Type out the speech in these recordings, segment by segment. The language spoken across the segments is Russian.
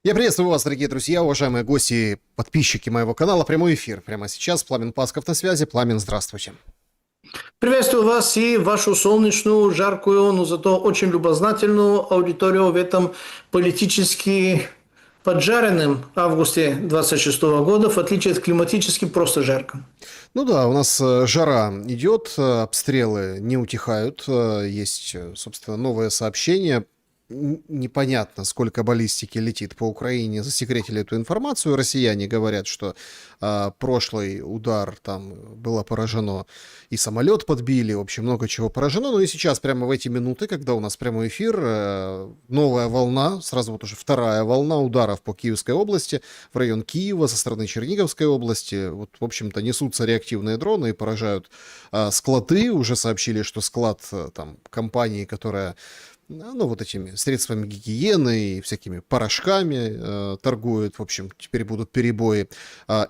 Я приветствую вас, дорогие друзья, уважаемые гости и подписчики моего канала. Прямой эфир прямо сейчас. Пламен Пасков на связи. Пламен, здравствуйте. Приветствую вас и вашу солнечную, жаркую, но зато очень любознательную аудиторию в этом политически поджаренном августе 26 года, в отличие от климатически просто жарко. Ну да, у нас жара идет, обстрелы не утихают. Есть, собственно, новое сообщение. Непонятно, сколько баллистики летит по Украине. Засекретили эту информацию. Россияне говорят, что прошлый удар там было поражено, и самолет подбили, в общем, много чего поражено. Ну и сейчас, прямо в эти минуты, когда у нас прямой эфир, новая волна, сразу вот уже вторая волна ударов по Киевской области, в район Киева, со стороны Черниговской области. Вот, в общем-то, несутся реактивные дроны и поражают склады. Уже сообщили, что склад там компании, которая вот этими средствами гигиены и всякими порошками торгуют, в общем, теперь будут перебои.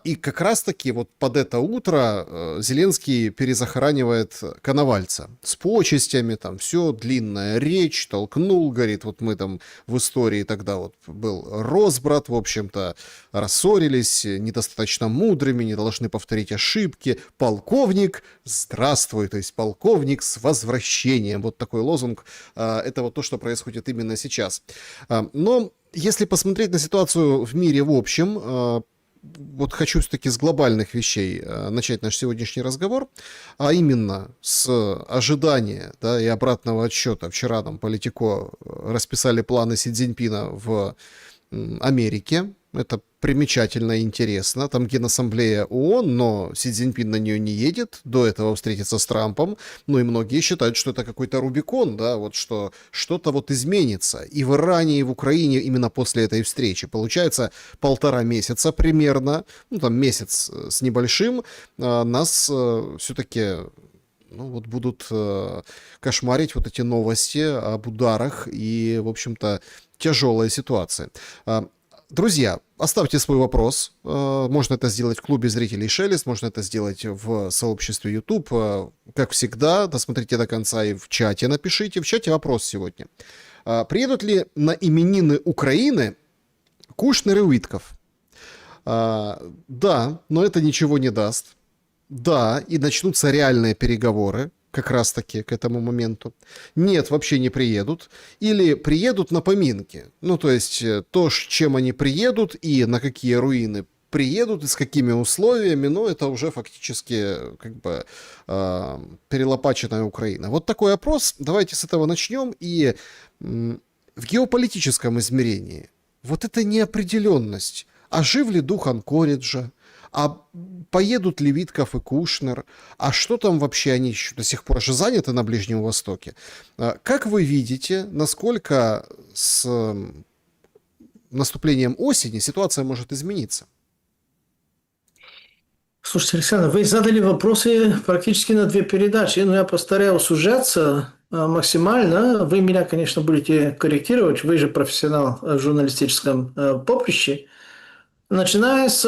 И как раз-таки вот под это утро Зеленский перезахоранивает Коновальца с почестями, там все, длинная речь, толкнул, говорит, вот мы там в истории тогда вот был разбрат, в общем-то, рассорились, недостаточно мудрыми, не должны повторить ошибки. Полковник, здравствуй, то есть полковник с возвращением. Вот такой лозунг. Это вот то, что происходит именно сейчас. Но если посмотреть на ситуацию в мире в общем, вот хочу все-таки с глобальных вещей начать наш сегодняшний разговор, а именно с ожидания, да, и обратного отсчета. Вчера там Политико расписали планы Си Цзиньпина в Америке. Это примечательно и интересно. Там Генассамблея ООН, но Си Цзиньпин на нее не едет. До этого встретится с Трампом. Ну и многие считают, что это какой-то Рубикон, да, вот что что-то вот изменится. И в Иране, и в Украине именно после этой встречи. Получается, 1,5 месяца примерно, ну там месяц с небольшим, нас все-таки вот будут кошмарить вот эти новости об ударах и, в общем-то, тяжелая ситуация. Друзья, оставьте свой вопрос. Можно это сделать в клубе зрителей Шелест, можно это сделать в сообществе YouTube. Как всегда, досмотрите до конца и в чате напишите. В чате вопрос сегодня. Приедут ли на именины Украины Кушнер и Уитков? Да, но это ничего не даст. Да, и начнутся реальные переговоры. Как раз-таки к этому моменту. Нет, вообще не приедут. Или приедут на поминки. Ну, то есть, то, с чем они приедут и на какие руины приедут и с какими условиями, но это уже фактически как бы перелопаченная Украина. Вот такой опрос. Давайте с этого начнем. И в геополитическом измерении вот эта неопределенность. А жив ли дух Анкориджа? А поедут ли Витков и Кушнер? А что там вообще, они еще до сих пор же заняты на Ближнем Востоке? Как вы видите, насколько с наступлением осени ситуация может измениться? Слушайте, Александр, вы задали вопросы практически на 2 передачи, но я постараюсь сужаться максимально. Вы меня, конечно, будете корректировать, вы же профессионал в журналистическом поприще. Начиная с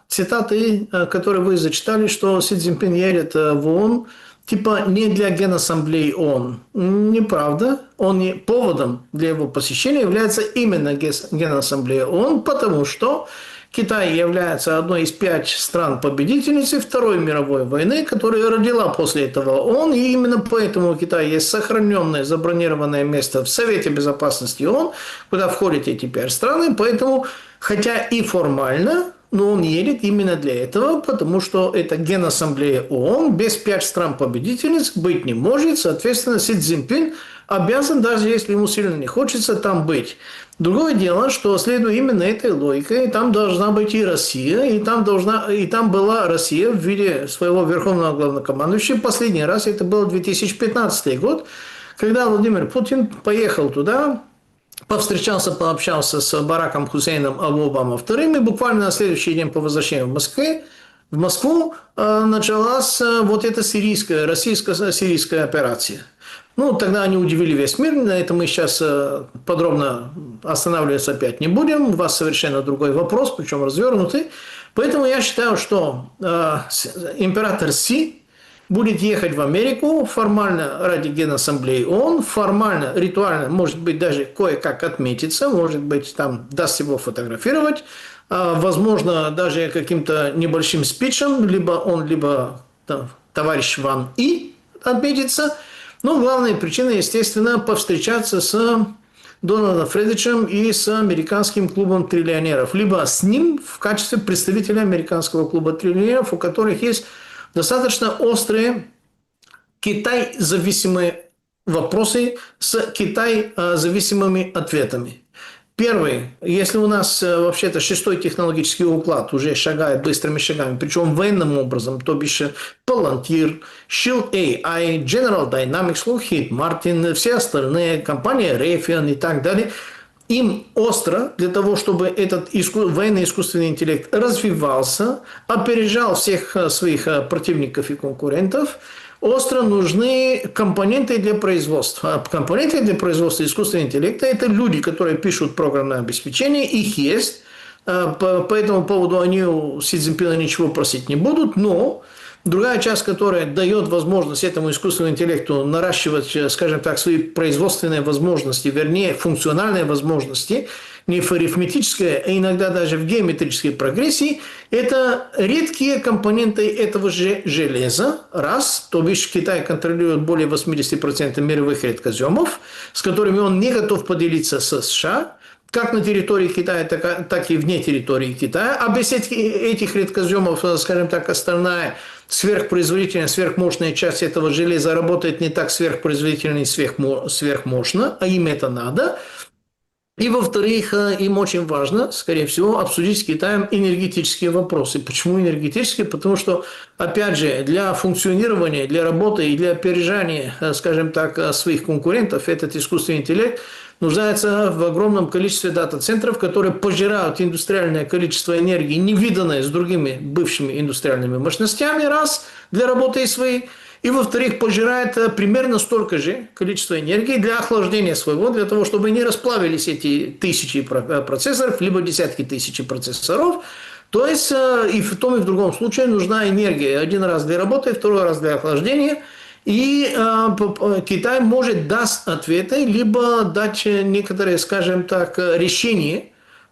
цитаты, которые вы зачитали, что Си Цзиньпин едет в ООН, типа не для Генассамблеи ООН. Неправда. Поводом для его посещения является именно Генассамблея ООН, потому что Китай является одной из 5 стран-победительниц Второй мировой войны, которая родила после этого ООН, и именно поэтому у Китая есть сохраненное забронированное место в Совете Безопасности ООН, куда входят эти 5 стран, поэтому, хотя и формально, но он едет именно для этого, потому что это Генассамблея ООН, без 5 стран-победительниц быть не может, соответственно, Си Цзиньпин обязан, даже если ему сильно не хочется, там быть. Другое дело, что следуя именно этой логике, там должна быть и Россия, и там была Россия в виде своего верховного главнокомандующего. Последний раз это был 2015 год, когда Владимир Путин поехал туда, повстречался, пообщался с Бараком Хусейном Обама II, и буквально на следующий день по возвращению в Москву началась вот эта российско-сирийская операция. Ну, тогда они удивили весь мир, на этом мы сейчас подробно останавливаться опять не будем. У вас совершенно другой вопрос, причем развернутый. Поэтому я считаю, что император Си будет ехать в Америку формально ради Генассамблеи ООН, формально, ритуально, может быть, даже кое-как отметиться, может быть, там даст его фотографировать, возможно, даже каким-то небольшим спичем, либо он, либо там, товарищ Ван И отметится. Но главная причина, естественно, повстречаться с Дональдом Фредовичем и с американским клубом триллионеров. Либо с ним в качестве представителя американского клуба триллионеров, у которых есть достаточно острые Китай-зависимые вопросы с Китай-зависимыми ответами. Первый, если у нас вообще-то шестой технологический уклад уже шагает быстрыми шагами, причем военным образом, то бишь Palantir, Shield AI, General Dynamics, Lockheed Martin, все остальные, компания Raytheon и так далее, им остро для того, чтобы этот военный искусственный интеллект развивался, опережал всех своих противников и конкурентов, остро нужны компоненты для производства. А компоненты для производства искусственного интеллекта – это люди, которые пишут программное обеспечение, их есть. По этому поводу они у Си Цзиньпина ничего просить не будут, но другая часть, которая дает возможность этому искусственному интеллекту наращивать, скажем так, свои производственные возможности, вернее, функциональные возможности, не в арифметической, а иногда даже в геометрической прогрессии, это редкие компоненты этого же железа, раз, то бишь Китай контролирует более 80% мировых редкоземов, с которыми он не готов поделиться с США, как на территории Китая, так и вне территории Китая. А без этих редкоземов, скажем так, остальная сверхпроизводительная, сверхмощная часть этого железа работает не так сверхпроизводительно и сверхмощно, а им это надо. И, во-вторых, им очень важно, скорее всего, обсудить с Китаем энергетические вопросы. Почему энергетические? Потому что, опять же, для функционирования, для работы и для опережания, скажем так, своих конкурентов этот искусственный интеллект нуждается в огромном количестве дата-центров, которые пожирают индустриальное количество энергии, невиданное с другими бывшими индустриальными мощностями, раз, для работы своей. И, во-вторых, пожирает примерно столько же количества энергии для охлаждения своего, для того, чтобы не расплавились эти тысячи процессоров, либо десятки тысяч процессоров. То есть и в том, и в другом случае нужна энергия. Один раз для работы, второй раз для охлаждения. И Китай может дать ответы, либо дать некоторые, скажем так, решения.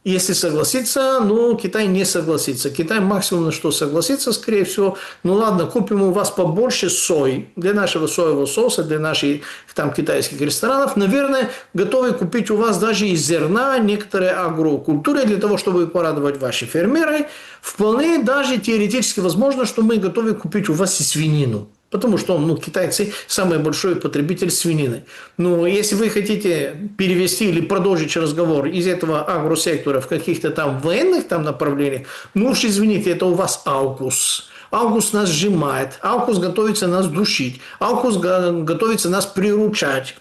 Если согласится, но Китай не согласится. Китай максимум на что согласится, скорее всего. Ну ладно, купим у вас побольше сои для нашего соевого соуса, для наших там китайских ресторанов. Наверное, готовы купить у вас даже из зерна некоторые агрокультуры для того, чтобы порадовать ваши фермеры. Вполне даже теоретически возможно, что мы готовы купить у вас и свинину. Потому что китайцы самый большой потребитель свинины. Но если вы хотите перевести или продолжить разговор из этого агросектора в каких-то там военных там направлениях, ну уж извините, это у вас AUKUS. AUKUS нас сжимает, AUKUS готовится нас душить, AUKUS готовится нас приручать.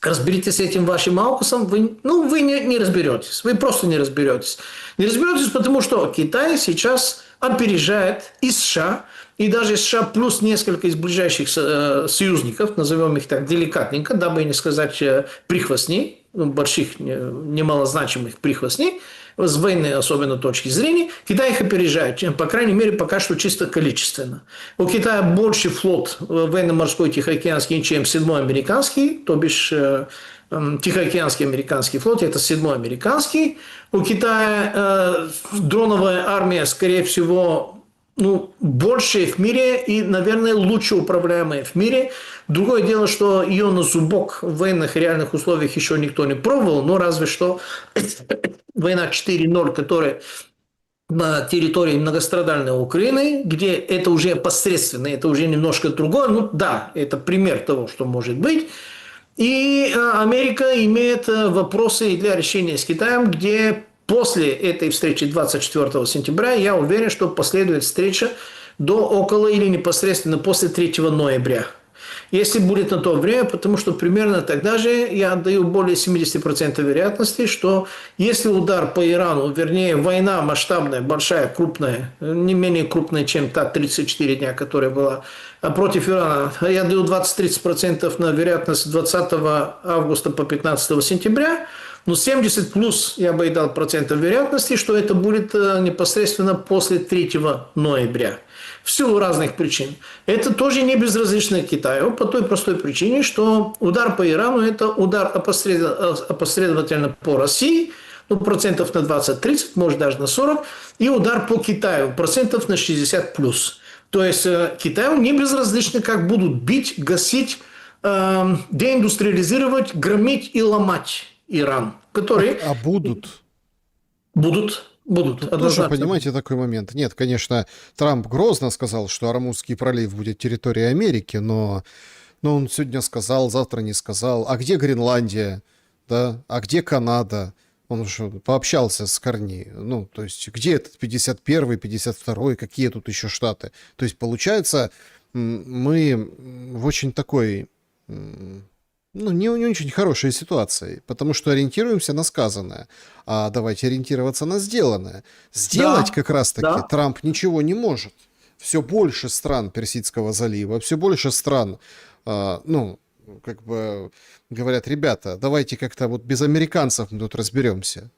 Разберитесь с этим вашим AUKUSом, вы не разберетесь. Вы просто не разберетесь. Не разберетесь, потому что Китай сейчас опережает и США, и даже США плюс несколько из ближайших союзников, назовем их так деликатненько, дабы не сказать прихвостней, больших, немалозначимых прихвостней, с военной особенно точки зрения, Китай их опережает, по крайней мере, пока что чисто количественно. У Китая больше флот военно-морской Тихоокеанский, чем 7-й американский, то бишь Тихоокеанский американский флот, это 7-й американский. У Китая дроновая армия, скорее всего, большая в мире и, наверное, лучше управляемая в мире. Другое дело, что ее на зубок в военных реальных условиях еще никто не пробовал, но разве что война 4.0, которая на территории многострадальной Украины, где это уже посредственно, это уже немножко другое. Да, это пример того, что может быть. И Америка имеет вопросы для решения с Китаем, где после этой встречи 24 сентября, я уверен, что последует встреча до около или непосредственно после 3 ноября. Если будет на то время, потому что примерно тогда же я отдаю более 70% вероятности, что если удар по Ирану, вернее война масштабная, большая, крупная, не менее крупная, чем та 34 дня, которая была против Ирана, я даю 20-30% на вероятность 20 августа по 15 сентября, но 70 плюс я бы и дал процентов вероятности, что это будет непосредственно после 3 ноября. в силу разных причин. Это тоже не безразлично Китаю по той простой причине, что удар по Ирану – это удар опосредовательно по России, ну, процентов на 20-30, может даже на 40, и удар по Китаю процентов на 60 плюс. То есть Китаю не безразлично, как будут бить, гасить, деиндустриализировать, громить и ломать Иран, которые А будут? будут Тут тоже, однозначно. понимаете, такой момент. Нет, конечно, Трамп грозно сказал, что Ормузский пролив будет территорией Америки, но он сегодня сказал, завтра не сказал. А где Гренландия? Да? А где Канада? Он уже пообщался с Корни. Ну, то есть, где этот 51-й, 52-й, какие тут еще штаты? То есть, получается, мы в очень такой, ну, не очень хорошей ситуации, потому что ориентируемся на сказанное, а давайте ориентироваться на сделанное. Сделать Да, как раз-таки да. Трамп ничего не может. Все больше стран Персидского залива, все больше стран, ну, как бы говорят, ребята, давайте как-то вот без американцев мы тут разберемся.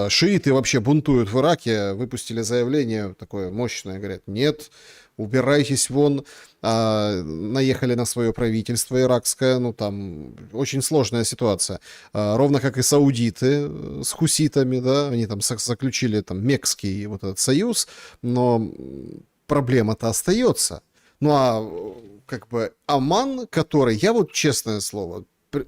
Шииты вообще бунтуют в Ираке, выпустили заявление такое мощное, говорят, нет, убирайтесь вон, наехали на свое правительство иракское, ну там очень сложная ситуация. Ровно как и саудиты с хуситами, да, они там заключили там Мекский вот этот союз, но проблема-то остается. Ну а как бы Оман, который, я вот честное слово,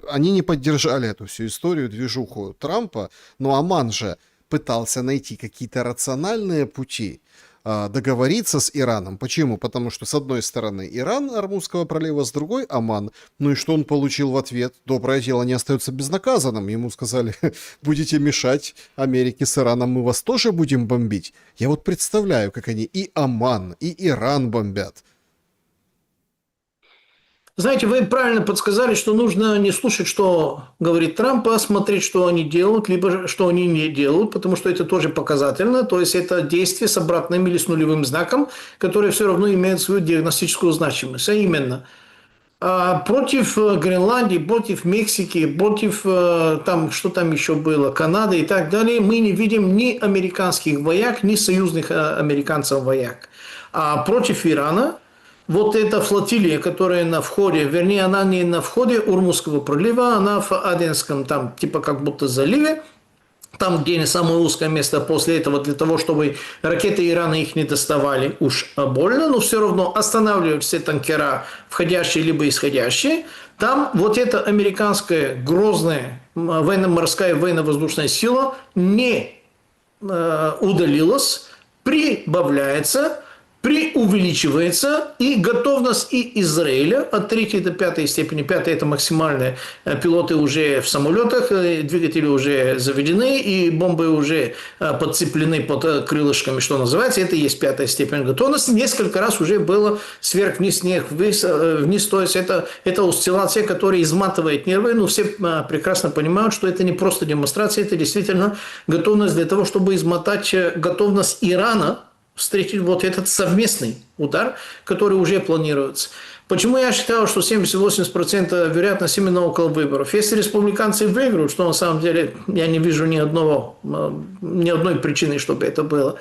они не поддержали эту всю историю, движуху Трампа, но Оман же пытался найти какие-то рациональные пути договориться с Ираном. Почему? Потому что с одной стороны Иран, Ормузского пролива, с другой Оман. Ну и что он получил в ответ? Доброе дело не остается безнаказанным. Ему сказали, будете мешать Америке с Ираном, мы вас тоже будем бомбить. Я вот представляю, как они и Оман, и Иран бомбят. Знаете, вы правильно подсказали, что нужно не слушать, что говорит Трамп, а смотреть, что они делают, либо что они не делают, потому что это тоже показательно. То есть, это действие с обратным или с нулевым знаком, которое все равно имеет свою диагностическую значимость. А именно, против Гренландии, против Мексики, против там, что там еще было, Канады и так далее, мы не видим ни американских вояк, ни союзных американцев вояк. А против Ирана вот эта флотилия, которая на входе, вернее, она не на входе Урмузского пролива, она в Аденском, там, типа как будто заливе, там, где самое узкое место после этого, для того, чтобы ракеты Ирана их не доставали уж больно, но все равно останавливают все танкера, входящие либо исходящие. Там вот эта американская грозная военно-морская военно-воздушная сила не удалилась, прибавляется, преувеличивается, и готовность и Израиля от 3 до 5 степени, 5 это максимальная, пилоты уже в самолетах, двигатели уже заведены, и бомбы уже подцеплены под крылышками, что называется, это и есть 5 степень готовности. Несколько раз уже было сверх-вниз, вниз, то есть это осцилляция, которая изматывает нервы, но все прекрасно понимают, что это не просто демонстрация, это действительно готовность для того, чтобы измотать готовность Ирана встретить вот этот совместный удар, который уже планируется. Почему я считаю, что 70-80% вероятность именно около выборов? Если республиканцы выиграют, что на самом деле я не вижу ни одной причины, чтобы это было,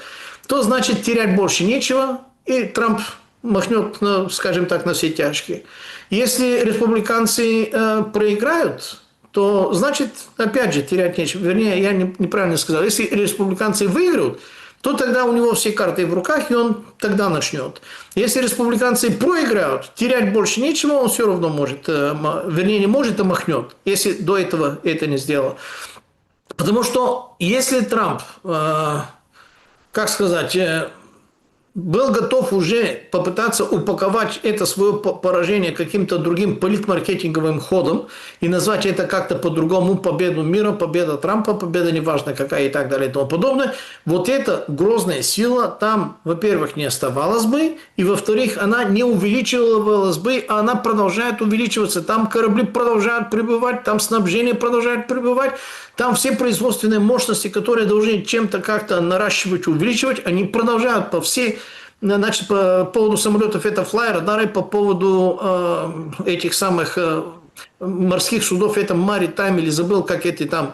то значит терять больше нечего, и Трамп махнет, скажем так, на все тяжкие. Если республиканцы проиграют, то значит, опять же, терять нечего. Вернее, я неправильно сказал. Если республиканцы выиграют, то тогда у него все карты в руках, и он тогда начнет. Если республиканцы проиграют, терять больше нечего, он все равно может, вернее, не может, а махнет, если до этого это не сделал. Потому что если Трамп, как сказать, был готов уже попытаться упаковать это свое поражение каким-то другим политмаркетинговым ходом и назвать это как-то по-другому: победу мира, победа Трампа, победа неважно какая и так далее и тому подобное. Вот эта грозная сила там, во-первых, не оставалась бы, и, во-вторых, она не увеличивалась бы, а она продолжает увеличиваться. Там корабли продолжают прибывать, там снабжение продолжает прибывать, там все производственные мощности, которые должны чем-то как-то наращивать, увеличивать, они продолжают по всей. Значит, по поводу самолетов это флай-радары, по поводу этих самых морских судов, это Maritime, или забыл, как эти там,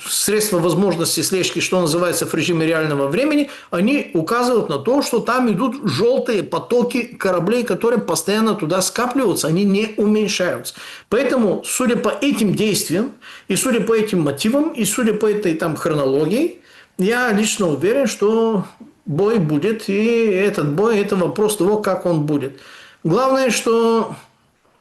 средства возможности слежки, что называется, в режиме реального времени, они указывают на то, что там идут желтые потоки кораблей, которые постоянно туда скапливаются, они не уменьшаются. Поэтому, судя по этим действиям, и судя по этим мотивам, и судя по этой там хронологии, я лично уверен, что бой будет, и этот бой – это вопрос того, как он будет. Главное, что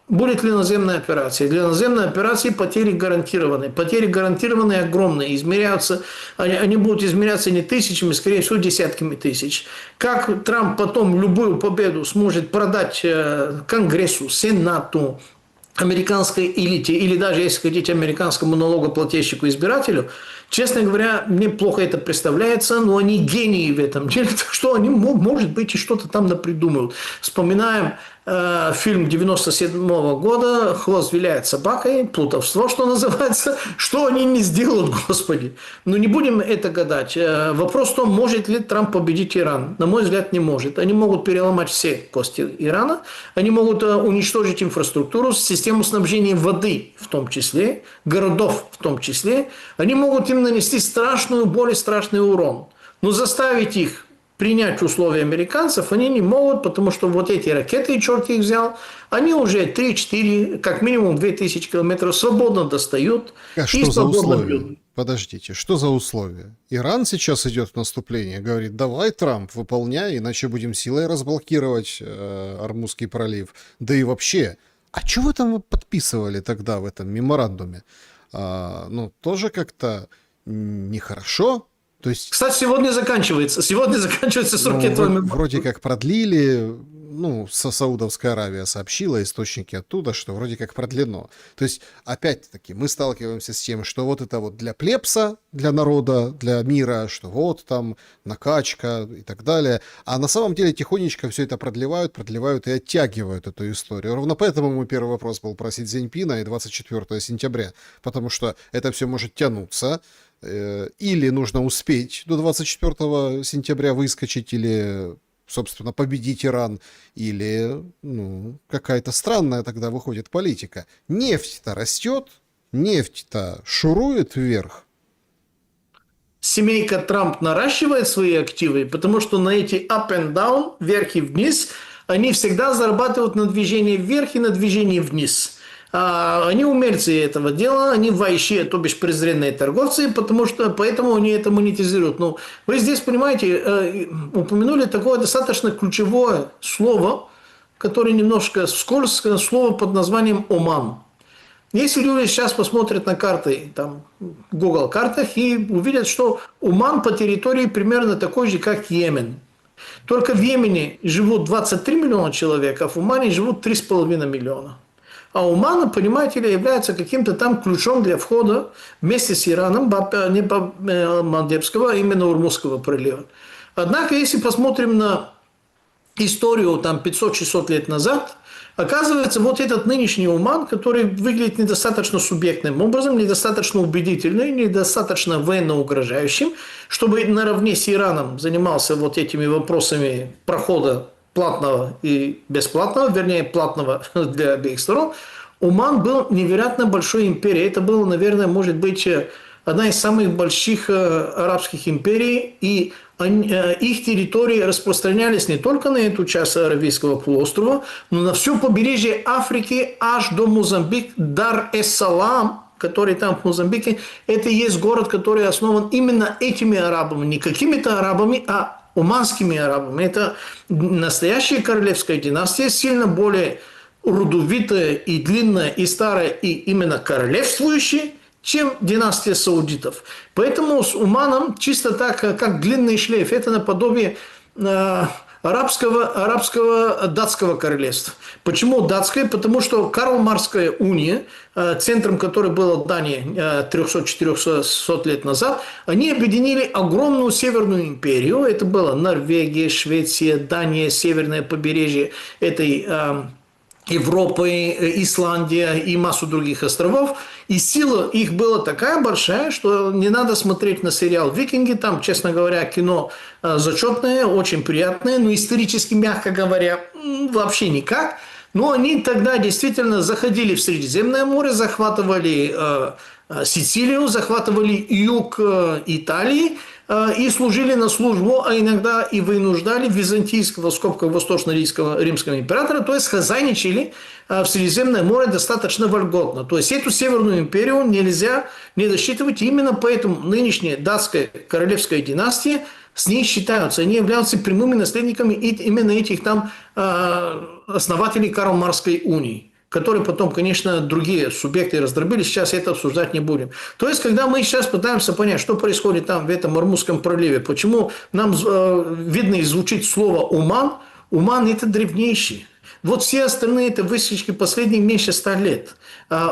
будет ли наземная операция. Для наземной операции потери гарантированы. Потери гарантированные огромные. Измеряются, они будут измеряться не тысячами, скорее всего, десятками тысяч. Как Трамп потом любую победу сможет продать Конгрессу, Сенату, американской элите, или даже, если хотите, американскому налогоплательщику-избирателю, честно говоря, мне плохо это представляется, но они гении в этом деле, так что они, может быть, и что-то там напридумают. Вспоминаем фильм 97-го года «Хвост виляет собакой», плутовство, что называется, что они не сделают, господи. Но не будем это гадать. Вопрос в том, может ли Трамп победить Иран. На мой взгляд, не может. Они могут переломать все кости Ирана, они могут уничтожить инфраструктуру, систему снабжения воды в том числе, городов в том числе. Они могут им нанести страшную боль и страшный урон. Но заставить их принять условия американцев они не могут, потому что вот эти ракеты, черт их взял, они уже 3-4, как минимум 2000 километров свободно достают. А что за условия? Подождите, что за условия? Иран сейчас идет в наступление, говорит, давай, Трамп, выполняй, иначе будем силой разблокировать Ормузский пролив. Да и вообще, а что вы там подписывали тогда в этом меморандуме? Тоже как-то нехорошо. То есть, кстати, сегодня заканчивается срок этого меморандума. Вроде как продлили, Саудовская Аравия сообщила, источники оттуда, что вроде как продлено. То есть, опять-таки, мы сталкиваемся с тем, что вот это вот для плебса, для народа, для мира, что вот там накачка и так далее. А на самом деле тихонечко все это продлевают и оттягивают эту историю. Ровно поэтому мой первый вопрос был про Си Цзиньпина и 24 сентября, потому что это все может тянуться. Или нужно успеть до 24 сентября выскочить, или, собственно, победить Иран, или, какая-то странная тогда выходит политика. Нефть-то растет, нефть-то шурует вверх. Семейка Трамп наращивает свои активы, потому что на эти up and down, вверх и вниз, они всегда зарабатывают на движении вверх и на движении вниз. Они умельцы этого дела, они вайши, то бишь презренные торговцы, поэтому они это монетизируют. Но вы здесь, понимаете, упомянули такое достаточно ключевое слово, которое немножко скользкое, слово под названием Оман. Если люди сейчас посмотрят на карты, там, в Google картах, и увидят, что Оман по территории примерно такой же, как Йемен. Только в Йемене живут 23 миллиона человек, а в Омане живут 3,5 миллиона. А Оман, понимаете ли, является каким-то там ключом для входа вместе с Ираном, не Мальдивского, а именно Ормузского пролива. Однако, если посмотрим на историю там 500-600 лет назад, оказывается, вот этот нынешний Оман, который выглядит недостаточно субъектным образом, недостаточно убедительным, недостаточно военно угрожающим, чтобы наравне с Ираном занимался вот этими вопросами прохода платного и бесплатного, вернее, платного для обеих сторон, Оман был невероятно большой империей. Это было, наверное, может быть, одна из самых больших арабских империй, и их территории распространялись не только на эту часть Аравийского полуострова, но на все побережье Африки аж до Мозамбика, Дар-эс-Салам, который там в Мозамбике. Это и есть город, который основан именно этими арабами, не какими-то арабами, а оманскими арабами. Это настоящая королевская династия, сильно более родовитая и длинная, и старая, и именно королевствующая, чем династия саудитов. Поэтому с Оманом чисто так, как длинный шлейф, это наподобие арабского датского королевства. Почему датское? Потому что Карлмарская уния, центром которой была Дания 300-400 лет назад, они объединили огромную Северную империю. Это была Норвегия, Швеция, Дания, северное побережье этой Европы, Исландия и массу других островов. И сила их была такая большая, что не надо смотреть на сериал «Викинги». Там, честно говоря, кино зачетное, очень приятное, но исторически, мягко говоря, вообще никак. Но они тогда действительно заходили в Средиземное море, захватывали Сицилию, захватывали юг Италии и служили на службу, а иногда и вынуждали византийского, в скобках восточно-римского императора, то есть хозяйничали в Средиземное море достаточно вольготно. То есть эту Северную империю нельзя не досчитывать, именно поэтому нынешняя датская королевская династия с ней считаются. Они являются прямыми наследниками именно этих там основателей Карл-Марксской унии, которые потом, конечно, другие субъекты раздробили. Сейчас это обсуждать не будем. То есть, когда мы сейчас пытаемся понять, что происходит там в этом Ормузском проливе, почему нам видно и звучит слово «Уман», Уман – это древнейший. Вот все остальные – это высечки последних меньше 100 лет.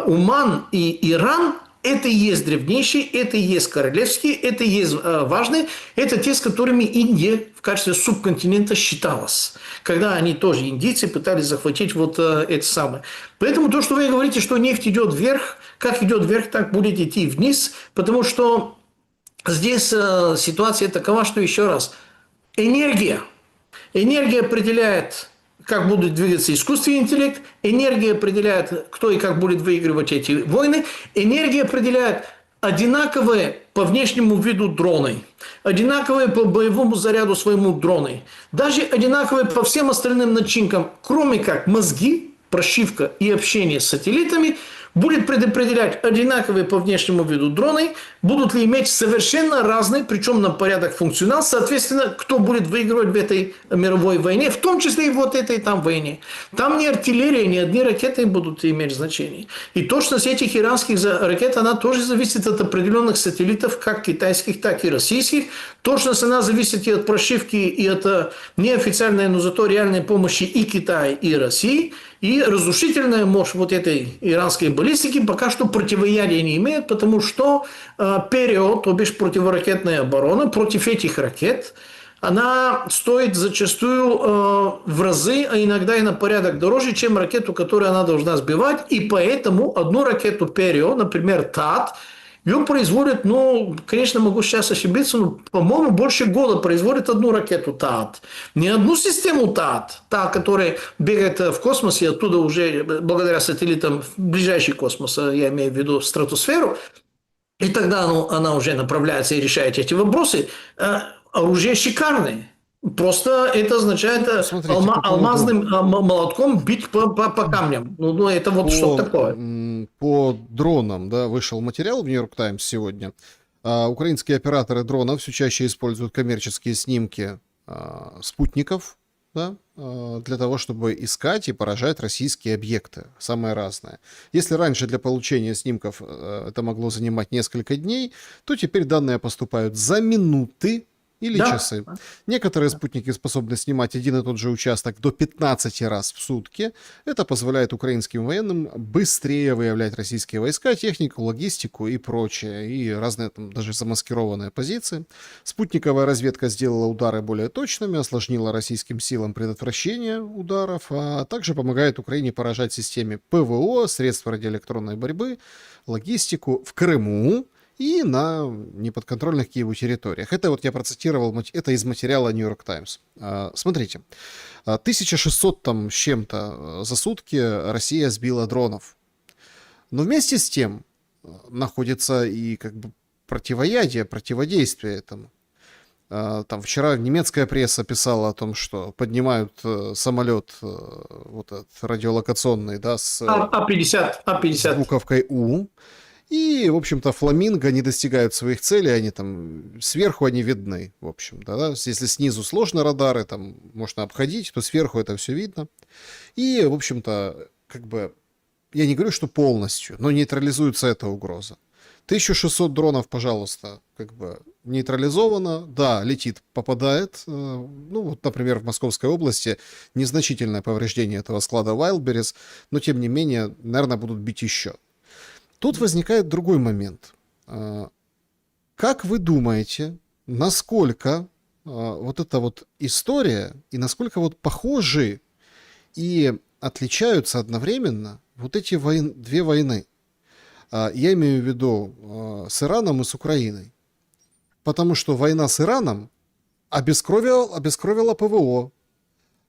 Уман и Иран – это и есть древнейшие, это и есть королевские, это и есть важные. Это те, с которыми Индия в качестве субконтинента считалась. Когда они тоже, индийцы, пытались захватить вот это самое. Поэтому то, что вы говорите, что нефть идет вверх, как идет вверх, так будет идти вниз. Потому что здесь ситуация такова, что еще раз. Энергия определяет, как будет двигаться искусственный интеллект, энергия определяет, кто и как будет выигрывать эти войны, энергия определяет одинаковые по внешнему виду дроны, одинаковые по боевому заряду своему дроны, даже одинаковые по всем остальным начинкам, кроме как мозги, прошивка и общение с сателлитами, будет предопределять одинаковые по внешнему виду дроны, будут ли иметь совершенно разный, причем на порядок функционал, соответственно, кто будет выигрывать в этой мировой войне, в том числе и вот этой там войне. Там ни артиллерия, ни одни ракеты будут иметь значение. И точность этих иранских ракет, она тоже зависит от определенных сателлитов, как китайских, так и российских. Точность она зависит и от прошивки, и от неофициальной, но зато реальной помощи и Китая, и России. И разрушительная мощь вот этой иранской баллистики пока что противоядия не имеет, потому что период, то бишь противоракетная оборона против этих ракет, она стоит зачастую в разы, а иногда и на порядок дороже, чем ракету, которую она должна сбивать. И поэтому одну ракету Перио, например, ТАТ, ее производят, ну, конечно, могу сейчас ошибиться, но, по-моему, больше года производят одну ракету ТААТ. Не одну систему ТААТ, та, которая бегает в космосе, оттуда уже, благодаря сателлитам, в ближайший космос, я имею в виду стратосферу, и тогда она уже направляется и решает эти вопросы. Оружие шикарное. Просто это означает Смотрите, алмазным молотком бить по камням. Ну, это вот что такое. По дронам, да, вышел материал в Нью-Йорк Таймс сегодня. Украинские операторы дронов все чаще используют коммерческие снимки спутников, да, для того, чтобы искать и поражать российские объекты, самое разное. Если раньше для получения снимков это могло занимать несколько дней, то теперь данные поступают за минуты или часы. Некоторые спутники способны снимать один и тот же участок до 15 раз в сутки. Это позволяет украинским военным быстрее выявлять российские войска, технику, логистику и прочее, и разные там даже замаскированные позиции. Спутниковая разведка сделала удары более точными, осложнила российским силам предотвращение ударов, а также помогает Украине поражать системе ПВО, средства радиоэлектронной борьбы, логистику в Крыму и на неподконтрольных Киеву территориях. Это вот я процитировал, это из материала New York Times. Смотрите, 1600 там с чем-то за сутки Россия сбила дронов. Но вместе с тем находится и как бы противодействие этому. Там вчера немецкая пресса писала о том, что поднимают самолет вот этот радиолокационный, да, с А-50. буковкой У. И, в общем-то, фламинго не достигают своих целей, они там сверху они видны, в общем-то, да? Если снизу сложно радары, там можно обходить, то сверху это все видно. И, в общем-то, как бы, я не говорю, что полностью, но нейтрализуется эта угроза. 1600 дронов, пожалуйста, как бы нейтрализовано, да, летит, попадает. Ну, вот, например, в Московской области незначительное повреждение этого склада Wildberries, но, тем не менее, наверное, будут бить еще. Тут возникает другой момент. Как вы думаете, насколько вот эта вот история и насколько вот похожи и отличаются одновременно вот эти две войны? Я имею в виду с Ираном и с Украиной. Потому что война с Ираном обескровила ПВО,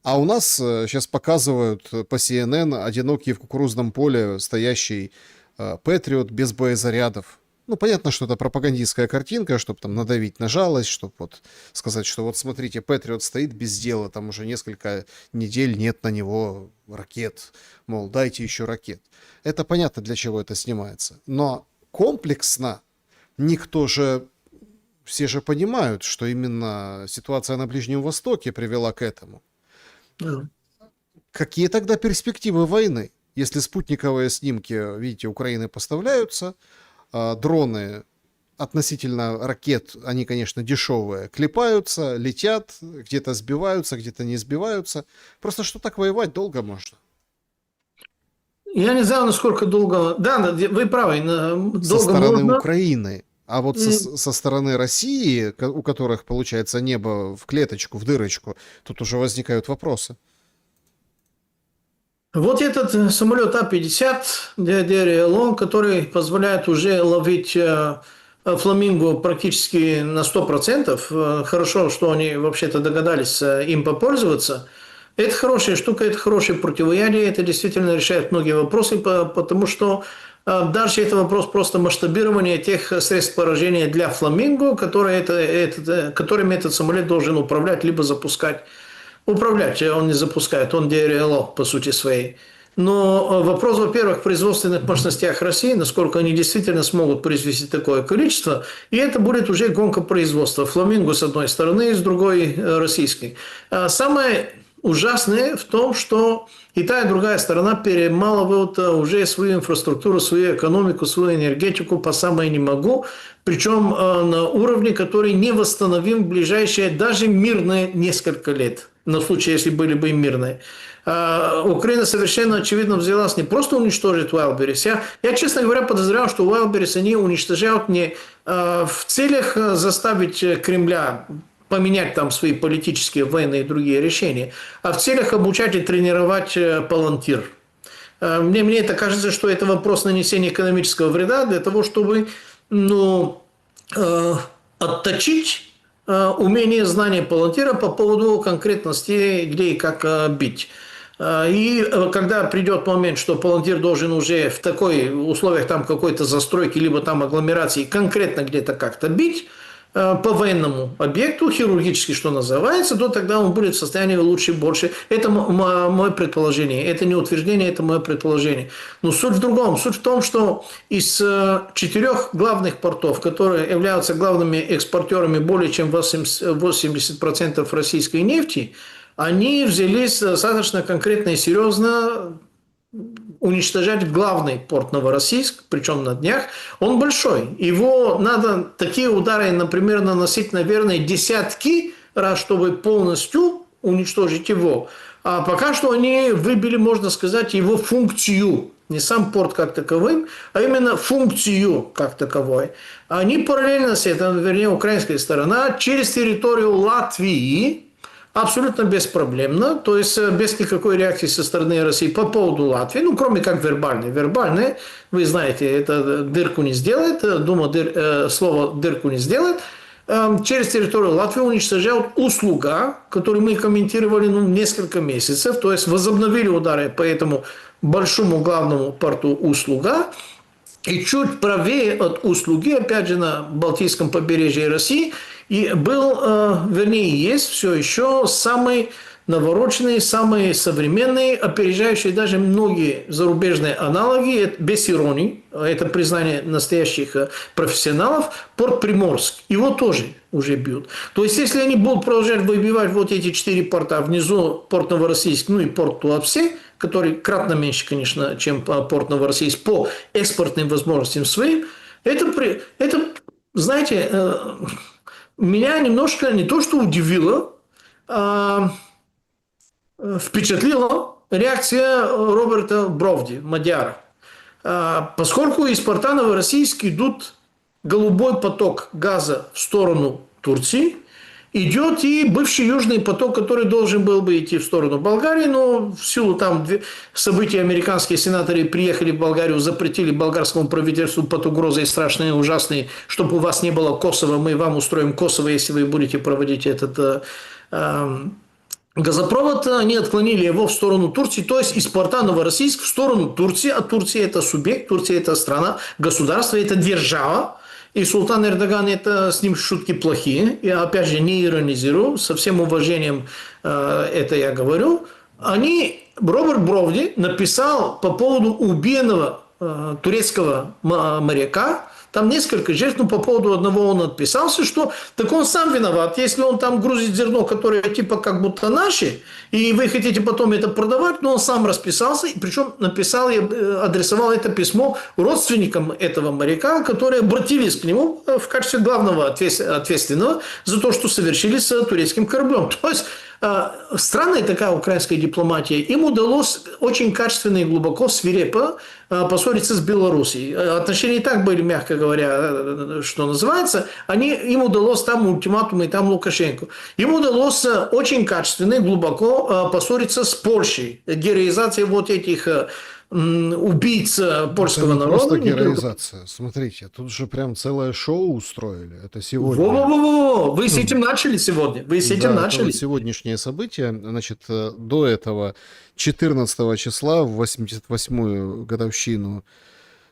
А у нас сейчас показывают по CNN одинокий в кукурузном поле стоящий Патриот без боезарядов. Ну, понятно, что это пропагандистская картинка, чтобы там надавить на жалость, чтобы вот сказать, что вот смотрите, Патриот стоит без дела, там уже несколько недель нет на него ракет, мол, дайте еще ракет. Это понятно, для чего это снимается. Но комплексно никто же, все же понимают, что именно ситуация на Ближнем Востоке привела к этому. Да. Какие тогда перспективы войны? Если спутниковые снимки, видите, Украины поставляются, дроны относительно ракет, они, конечно, дешевые, клепаются, летят, где-то сбиваются, где-то не сбиваются. Просто что так воевать долго можно? Я не знаю, насколько долго... Да, вы правы, Со долго стороны можно. Украины. А вот И со стороны России, у которых, получается, небо в клеточку, в дырочку, тут уже возникают вопросы. вот этот самолет А-50 DRLO, который позволяет уже ловить фламинго практически на 100%. Хорошо, что они вообще-то догадались им попользоваться. Это хорошая штука, это хорошее противоядие, это действительно решает многие вопросы, потому что дальше это вопрос просто масштабирования тех средств поражения для фламинго, которыми этот самолет должен управлять, либо запускать. Управлять он не запускает, он ДРЛО по сути своей. Но вопрос, во-первых, в производственных мощностях России, насколько они действительно смогут произвести такое количество, и это будет уже гонка производства. Фламинго с одной стороны, и с другой российской. Самое ужасное в том, что и та, и другая сторона перемалывают уже свою инфраструктуру, свою экономику, свою энергетику по самое не могу, причем на уровне, который не восстановим в ближайшие даже мирные несколько лет, на случай, если были бы мирные. Украина совершенно очевидно взялась не просто уничтожить Wildberries. Я, честно говоря, подозревал, что Wildberries они уничтожают не в целях заставить Кремля поменять там свои политические, военные и другие решения, а в целях обучать и тренировать Палантир. Мне это кажется, что это вопрос нанесения экономического вреда для того, чтобы отточить умение, знания Палантира по поводу конкретности, где и как бить. И когда придет момент, что Палантир должен уже в такой условиях там какой-то застройки, либо там агломерации конкретно где-то как-то бить, по военному объекту, хирургически, что называется, то тогда он будет в состоянии лучше и больше. Это мое предположение. Это не утверждение, это мое предположение. Но суть в другом. Суть в том, что из 4 главных портов, которые являются главными экспортерами более чем 80% российской нефти, они взялись достаточно конкретно и серьезно уничтожать главный порт Новороссийск, причем на днях, он большой. Его надо такие удары, например, наносить, наверное, десятки раз, чтобы полностью уничтожить его. А пока что они выбили, можно сказать, его функцию. Не сам порт как таковым, а именно функцию как таковой. Они параллельно с этим, вернее, украинская сторона, через территорию Латвии, абсолютно беспроблемно, то есть без никакой реакции со стороны России по поводу Латвии, ну, кроме как вербальной. Вербальной, вы знаете, это дырку не сделает, слово дырку не сделает. Через территорию Латвии уничтожают Услуга, которую мы комментировали несколько месяцев, то есть возобновили удары по этому большому главному порту Услуга. И чуть правее от Услуги, опять же, на Балтийском побережье России, и был, вернее, есть все еще самый навороченный, самый современный, опережающий даже многие зарубежные аналоги, без иронии, это признание настоящих профессионалов, порт Приморск. Его тоже уже бьют. То есть, если они будут продолжать выбивать вот эти 4 порта, внизу порт Новороссийск, ну и порт Туапсе, который кратно меньше, конечно, чем порт Новороссийск по экспортным возможностям своим, это знаете, меня немножко не то что удивило, а впечатлила реакция Роберта Бровди, мадьяра. Поскольку из порта Новороссийск идут голубой поток газа в сторону Турции, идет и бывший южный поток, который должен был бы идти в сторону Болгарии, но в силу там событий американские сенаторы приехали в Болгарию, запретили болгарскому правительству под угрозой страшной и ужасной, чтобы у вас не было Косово, мы вам устроим Косово, если вы будете проводить этот газопровод, они отклонили его в сторону Турции, то есть из порта Новороссийск в сторону Турции, а Турция это субъект, Турция это страна, государство, это держава, и султан Эрдоган, это с ним шутки плохие, я опять же не иронизирую, со всем уважением это я говорю, Роберт Бровди написал по поводу убиенного турецкого моряка, там несколько жертв, но по поводу одного он отписался, что так он сам виноват, если он там грузит зерно, которое типа как будто наше, и вы хотите потом это продавать, но он сам расписался, и причем написал и адресовал это письмо родственникам этого моряка, которые обратились к нему в качестве главного ответственного за то, что совершили с турецким кораблем. То есть странная такая украинская дипломатия. Им удалось очень качественно и глубоко, свирепо поссориться с Белоруссией. Отношения и так были, мягко говоря, что называется. Им удалось там ультиматумы, и там Лукашенко. Им удалось очень качественно и глубоко поссориться с Польшей. Героизация вот этих убийц польского Это не народа. просто героизация. Смотрите, тут же прям целое шоу устроили. Это сегодня. Во-во-во-во! Вы с этим начали сегодня. Вы с этим Да, это начали. вот сегодняшнее событие. Значит, до этого 14 числа, в 88-ю годовщину,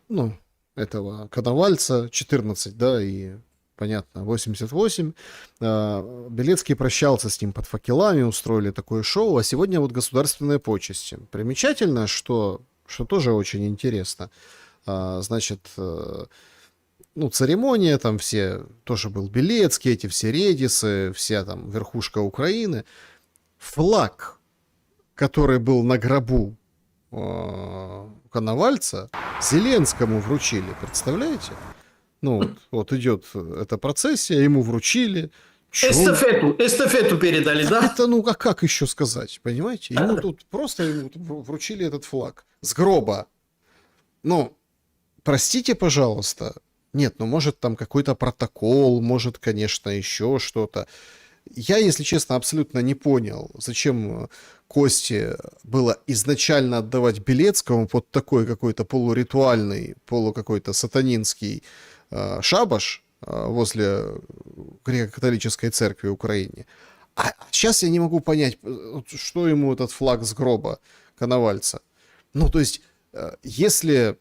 ну, этого Коновальца, 14, да, и, понятно, 88, Белецкий прощался с ним под факелами, устроили такое шоу, а сегодня вот государственные почести. Примечательно, что тоже очень интересно. Значит, ну, церемония, там все, тоже был Белецкий, эти все редисы, вся там верхушка Украины. Флаг, который был на гробу Коновальца, Зеленскому вручили, представляете? Ну, вот идет эта процессия, ему вручили. Эстафету передали, да? Это, ну, а как еще сказать, понимаете? Ему тут просто вручили этот флаг с гроба. Ну, простите, пожалуйста. Нет, ну, может, там какой-то протокол, может, конечно, еще что-то. Я, если честно, абсолютно не понял, зачем кости было изначально отдавать Белецкому под такой какой-то полуритуальный, какой-то сатанинский шабаш возле греко-католической церкви в Украине. А сейчас я не могу понять, что ему этот флаг с гроба Коновальца. Ну, то есть, если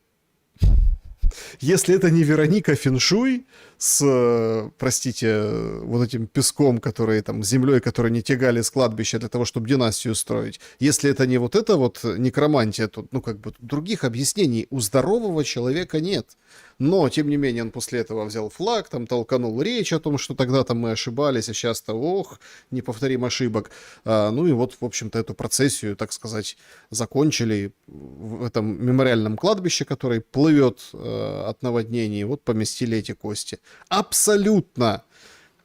это не Вероника Феншуй с, простите, вот этим песком, который там, землей, который не тягали с кладбища для того, чтобы династию строить, если это не вот эта вот некромантия, то, ну, как бы, других объяснений у здорового человека нет. Но, тем не менее, он после этого взял флаг, там толканул речь о том, что тогда-то мы ошибались, а сейчас-то, ох, не повторим ошибок. Ну и вот, в общем-то, эту процессию, так сказать, закончили в этом мемориальном кладбище, который плывет от наводнений, вот поместили эти кости. Абсолютно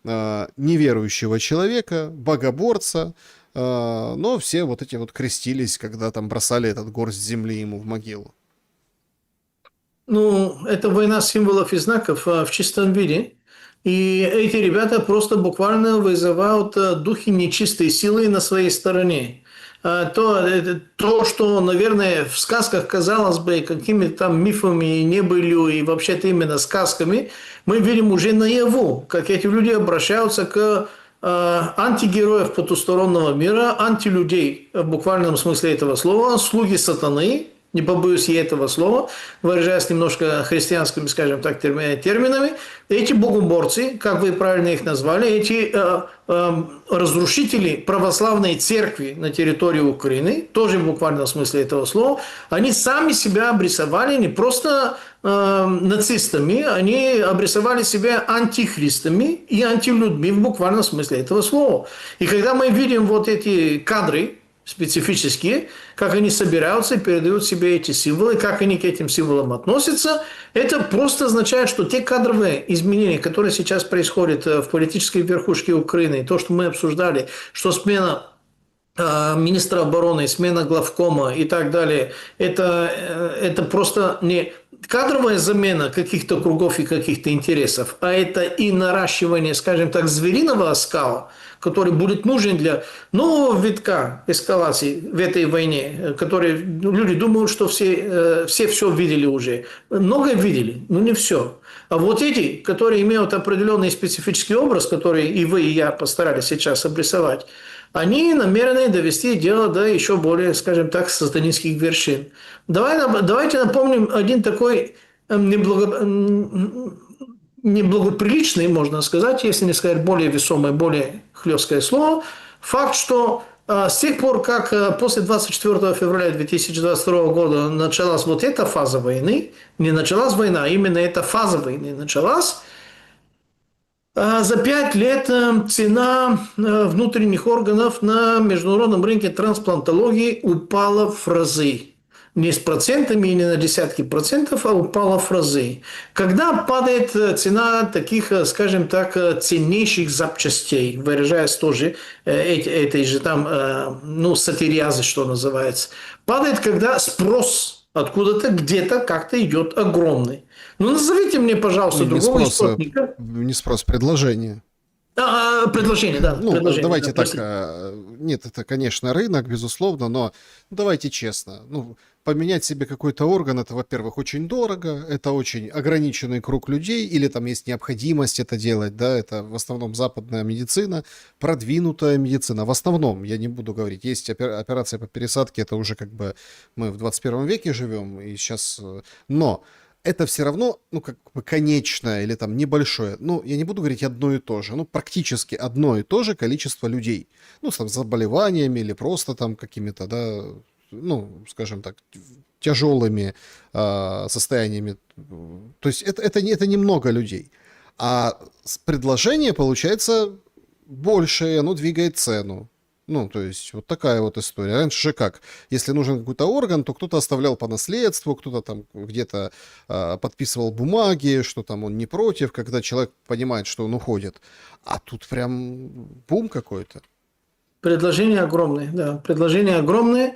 неверующего человека, богоборца, но все вот эти вот крестились, когда там бросали этот горсть земли ему в могилу. Ну, это война символов и знаков в чистом виде. И эти ребята просто буквально вызывают духи нечистой силы на своей стороне. То, что, наверное, в сказках казалось бы какими-то там мифами, небылью и вообще-то именно сказками, мы видим уже наяву, как эти люди обращаются к антигероев потустороннего мира, антилюдей в буквальном смысле этого слова, слуги сатаны, не побоюсь я этого слова, выражаясь немножко христианскими, скажем так, терминами, эти богоборцы, как вы правильно их назвали, эти разрушители православной церкви на территории Украины, тоже в буквальном смысле этого слова, они сами себя обрисовали не просто нацистами, они обрисовали себя антихристами и антилюдьми в буквальном смысле этого слова. И когда мы видим вот эти кадры, специфические, как они собираются и передают себе эти символы, как они к этим символам относятся, это просто означает, что те кадровые изменения, которые сейчас происходят в политической верхушке Украины, то, что мы обсуждали, что смена министра обороны, смена главкома и так далее, это просто не кадровая замена каких-то кругов и каких-то интересов, а это и наращивание, скажем так, звериного оскала, который будет нужен для нового витка эскалации в этой войне, который люди думают, что все видели уже. Многое видели, но не все. А вот эти, которые имеют определенный специфический образ, который и вы, и я постарались сейчас обрисовать, они намерены довести дело до еще более, скажем так, сатанинских вершин. Давайте напомним один такой неблагоприличный, можно сказать, если не сказать более весомое, более хлесткое слово, факт, что с тех пор, как после 24 февраля 2022 года началась вот эта фаза войны, не началась война, а именно эта фаза войны началась, за 5 лет цена внутренних органов на международном рынке трансплантологии упала в разы. Не с процентами, не на десятки процентов, а упала в разы. Когда падает цена таких, скажем так, ценнейших запчастей, выражаясь тоже этой же там, сатириазы, что называется, падает, когда спрос откуда-то, где-то, как-то идет огромный. Ну, назовите мне, пожалуйста, Не другого спрос, источника. не спрос, предложение. Предложение, да. Ну, предложение, давайте да, так, простите. нет, это, конечно, рынок, безусловно, но давайте честно. Ну, поменять себе какой-то орган, это, во-первых, очень дорого, это очень ограниченный круг людей, или там есть необходимость это делать, да, это в основном западная медицина, продвинутая медицина. В основном, я не буду говорить, есть операция по пересадке, это уже как бы мы в 21 веке живем, и сейчас... Но это все равно, ну, как бы конечное или там небольшое, ну, я не буду говорить одно и то же, ну, практически одно и то же количество людей, ну, с там, заболеваниями или просто там какими-то, да, ну, скажем так, тяжелыми состояниями. То есть это немного людей. А предложение получается большее, оно двигает цену. Ну, то есть, вот такая вот история. Раньше же как? Если нужен какой-то орган, то кто-то оставлял по наследству, кто-то там где-то подписывал бумаги, что там он не против, когда человек понимает, что он уходит. А тут прям бум какой-то. Предложения огромные, да, предложения огромные.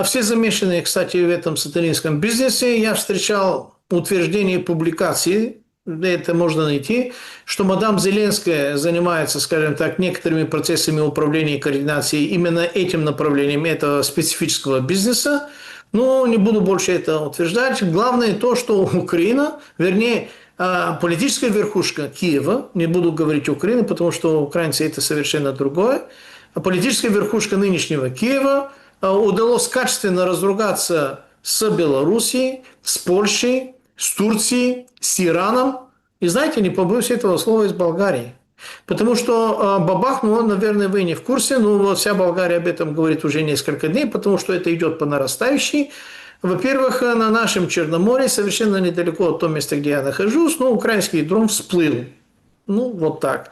Все замешанные, кстати, в этом сатанинском бизнесе. Я встречал утверждения и публикации, это можно найти, что мадам Зеленская занимается, скажем так, некоторыми процессами управления и координации именно этим направлением этого специфического бизнеса. Но не буду больше это утверждать. Главное то, что Украина, вернее, политическая верхушка Киева, не буду говорить Украины, потому что украинцы это совершенно другое, политическая верхушка нынешнего Киева удалось качественно разругаться с Белоруссией, с Польшей, с Турцией, с Ираном. И знаете, не побоюсь этого слова, с Болгарией. Потому что бабахнуло, наверное, вы не в курсе, но вот вся Болгария об этом говорит уже несколько дней, потому что это идет по нарастающей. Во-первых, на нашем Черноморье, совершенно недалеко от того места, где я нахожусь, украинский дрон всплыл. Ну, вот так.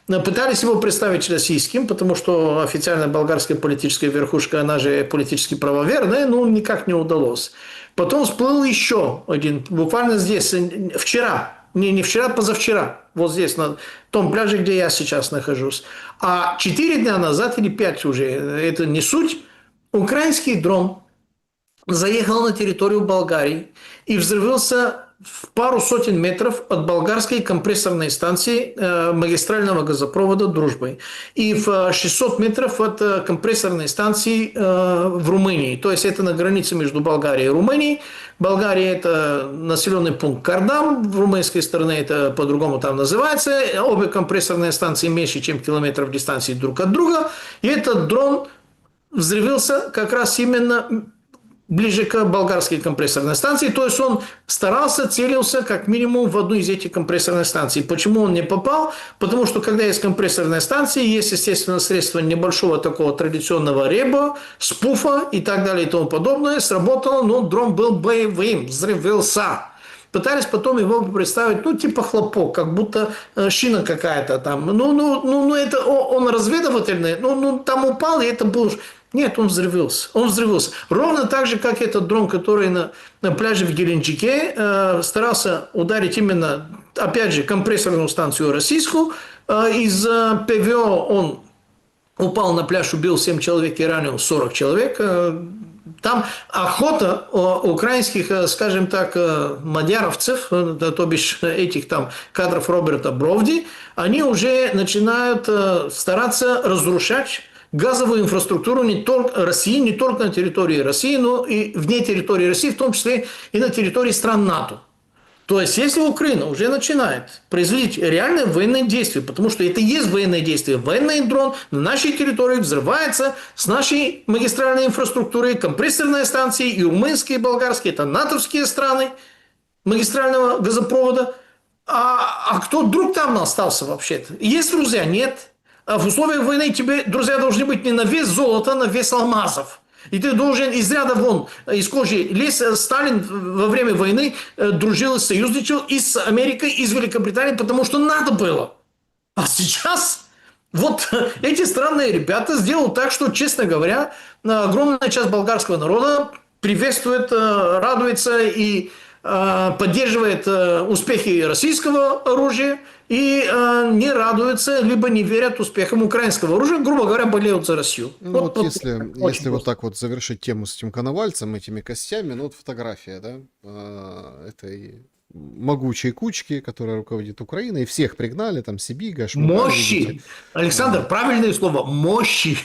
Пытались его представить российским, потому что официально болгарская политическая верхушка, она же политически правоверная, но никак не удалось. Потом всплыл еще один, буквально здесь, вчера, не вчера, позавчера, вот здесь, на том пляже, где я сейчас нахожусь. А 4 дня назад, или 5 уже, это не суть, украинский дрон заехал на территорию Болгарии и взрывался в пару сотен метров от болгарской компрессорной станции магистрального газопровода «Дружбой» и в 600 метров от компрессорной станции в Румынии. То есть это на границе между Болгарией и Румынией. Болгария – это населенный пункт Кардам, в румынской стороне это по-другому там называется. Обе компрессорные станции меньше, чем километров дистанции друг от друга. И этот дрон взрывился как раз именно ближе к болгарской компрессорной станции. То есть он старался, целился как минимум в одну из этих компрессорных станций. Почему он не попал? Потому что когда есть компрессорная станция, есть, естественно, средство небольшого такого традиционного реба, спуфа и так далее и тому подобное. Сработало, но дрон был боевым, взрывался. Пытались потом его представить, типа хлопок, как будто шина какая-то там. Это он разведывательный, там упал, и это был... Нет, он взрывался. Он взрывался. Ровно так же, как этот дрон, который на пляже в Геленджике старался ударить именно, опять же, компрессорную станцию российскую. Из ПВО он упал на пляж, убил 7 человек и ранил 40 человек. Там охота украинских, скажем так, мадяровцев, то бишь этих там кадров Роберта Бровди, они уже начинают стараться разрушать газовую инфраструктуру не только России, не только на территории России, но и вне территории России, в том числе и на территории стран НАТО. То есть, если Украина уже начинает производить реальные военные действия, потому что это и есть военные действия, военный дрон на нашей территории взрывается с нашей магистральной инфраструктурой, компрессорные станции, и румынские, и болгарские, это натовские страны магистрального газопровода. А кто друг там остался вообще-то? Есть друзья? Нет. А в условиях войны тебе друзья должны быть не на вес золота, а на вес алмазов. И ты должен из ряда вон, из кожи лезть. Сталин во время войны дружил, союзничал и с Америкой, и с Великобританией, потому что надо было. А сейчас вот эти странные ребята сделают так, что, честно говоря, огромная часть болгарского народа приветствует, радуется и поддерживает успехи российского оружия и не радуется, либо не верят успехам украинского оружия, грубо говоря, болеют за Россию. Ну вот если вот так вот завершить тему с этим коновальцем, этими костями, ну вот фотография, да, этой могучей кучки, которая руководит Украиной, и всех пригнали, там Сибига, Шмыгаль, Мощи! видите. Александр, правильное слово, мощи.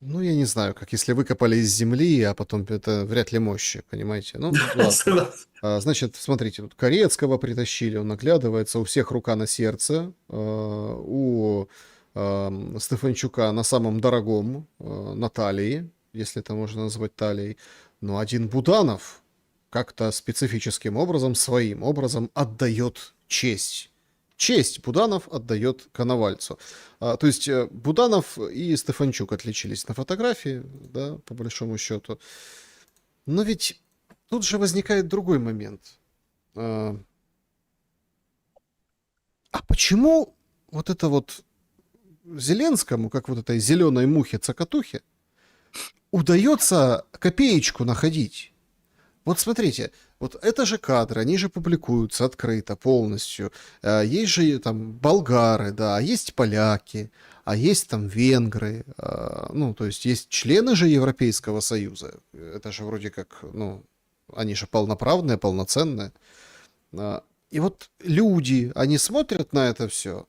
Ну, я не знаю, как если выкопали из земли, а потом это вряд ли мощи, понимаете? Ну, ладно. Значит, смотрите, тут Корецкого притащили, он оглядывается, у всех рука на сердце, у Стефанчука на самом дорогом, на талии, если это можно назвать талией, но один Буданов как-то специфическим образом, своим образом отдает честь. Честь Буданов отдает Коновальцу. То есть Буданов и Стефанчук отличились на фотографии, да, по большому счету. Но ведь тут же возникает другой момент. А почему вот это вот Зеленскому, как вот этой зеленой мухе-цокотухе, удается копеечку находить? Вот смотрите, вот это же кадры, они же публикуются открыто, полностью. Есть же там болгары, да, а есть поляки, а есть там венгры. Ну, то есть есть члены же Европейского Союза. Это же вроде как, ну, они же полноправные, полноценные. И вот люди, они смотрят на это все,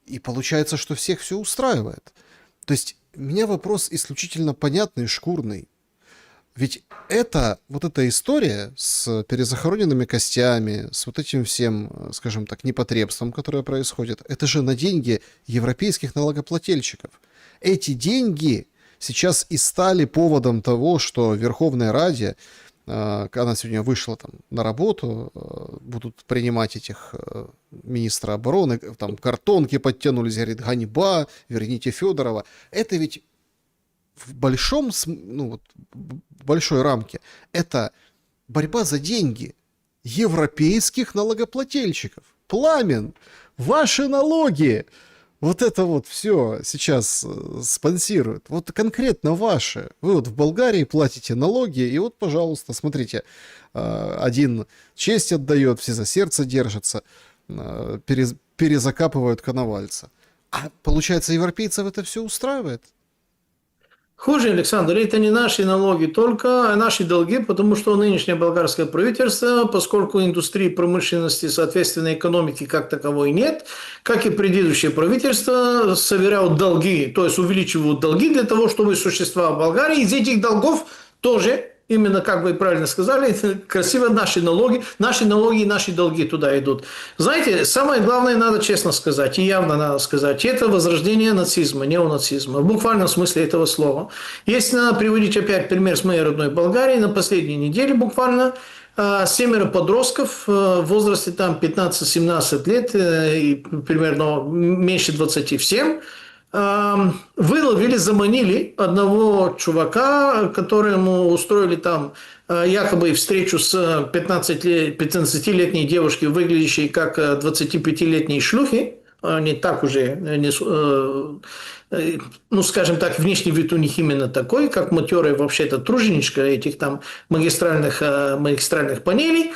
и получается, что всех все устраивает. То есть у меня вопрос исключительно понятный, шкурный. Ведь это, вот эта история с перезахороненными костями, с вот этим всем, скажем так, непотребством, которое происходит, это же на деньги европейских налогоплательщиков. Эти деньги сейчас и стали поводом того, что в Верховной Раде, она сегодня вышла там на работу, будут принимать этих министра обороны, там картонки подтянулись, говорит, ганьба, верните Федорова. Это ведь в большом, ну вот, в большой рамке это борьба за деньги европейских налогоплательщиков. Пламен, ваши налоги, вот это вот все сейчас спонсируют. Вот конкретно ваши. Вы вот в Болгарии платите налоги, и вот, пожалуйста, смотрите, один честь отдает, все за сердце держатся, перезакапывают Коновальца. А получается, европейцев это все устраивает? Хуже, Александр, это не наши налоги только, а наши долги, потому что нынешнее болгарское правительство, поскольку индустрии промышленности, соответственно, экономики как таковой нет, как и предыдущее правительство, собирают долги, то есть увеличивают долги для того, чтобы существовала Болгария. Из этих долгов тоже, именно как вы правильно сказали, красиво наши налоги и наши долги туда идут. Знаете, самое главное, надо честно сказать, и явно надо сказать, это возрождение нацизма, неонацизма, в буквальном смысле этого слова. Если надо приводить опять пример с моей родной Болгарии, на последней неделе буквально 7 подростков в возрасте там 15-17 лет, и примерно меньше 20 всем, выловили, заманили одного чувака, которому устроили там якобы встречу с 15-летней девушкой, выглядящей как 25-летней шлюхи. Они так уже, ну, скажем так, внешний вид у них именно такой, как матерая вообще-то труженичка этих там магистральных панелей.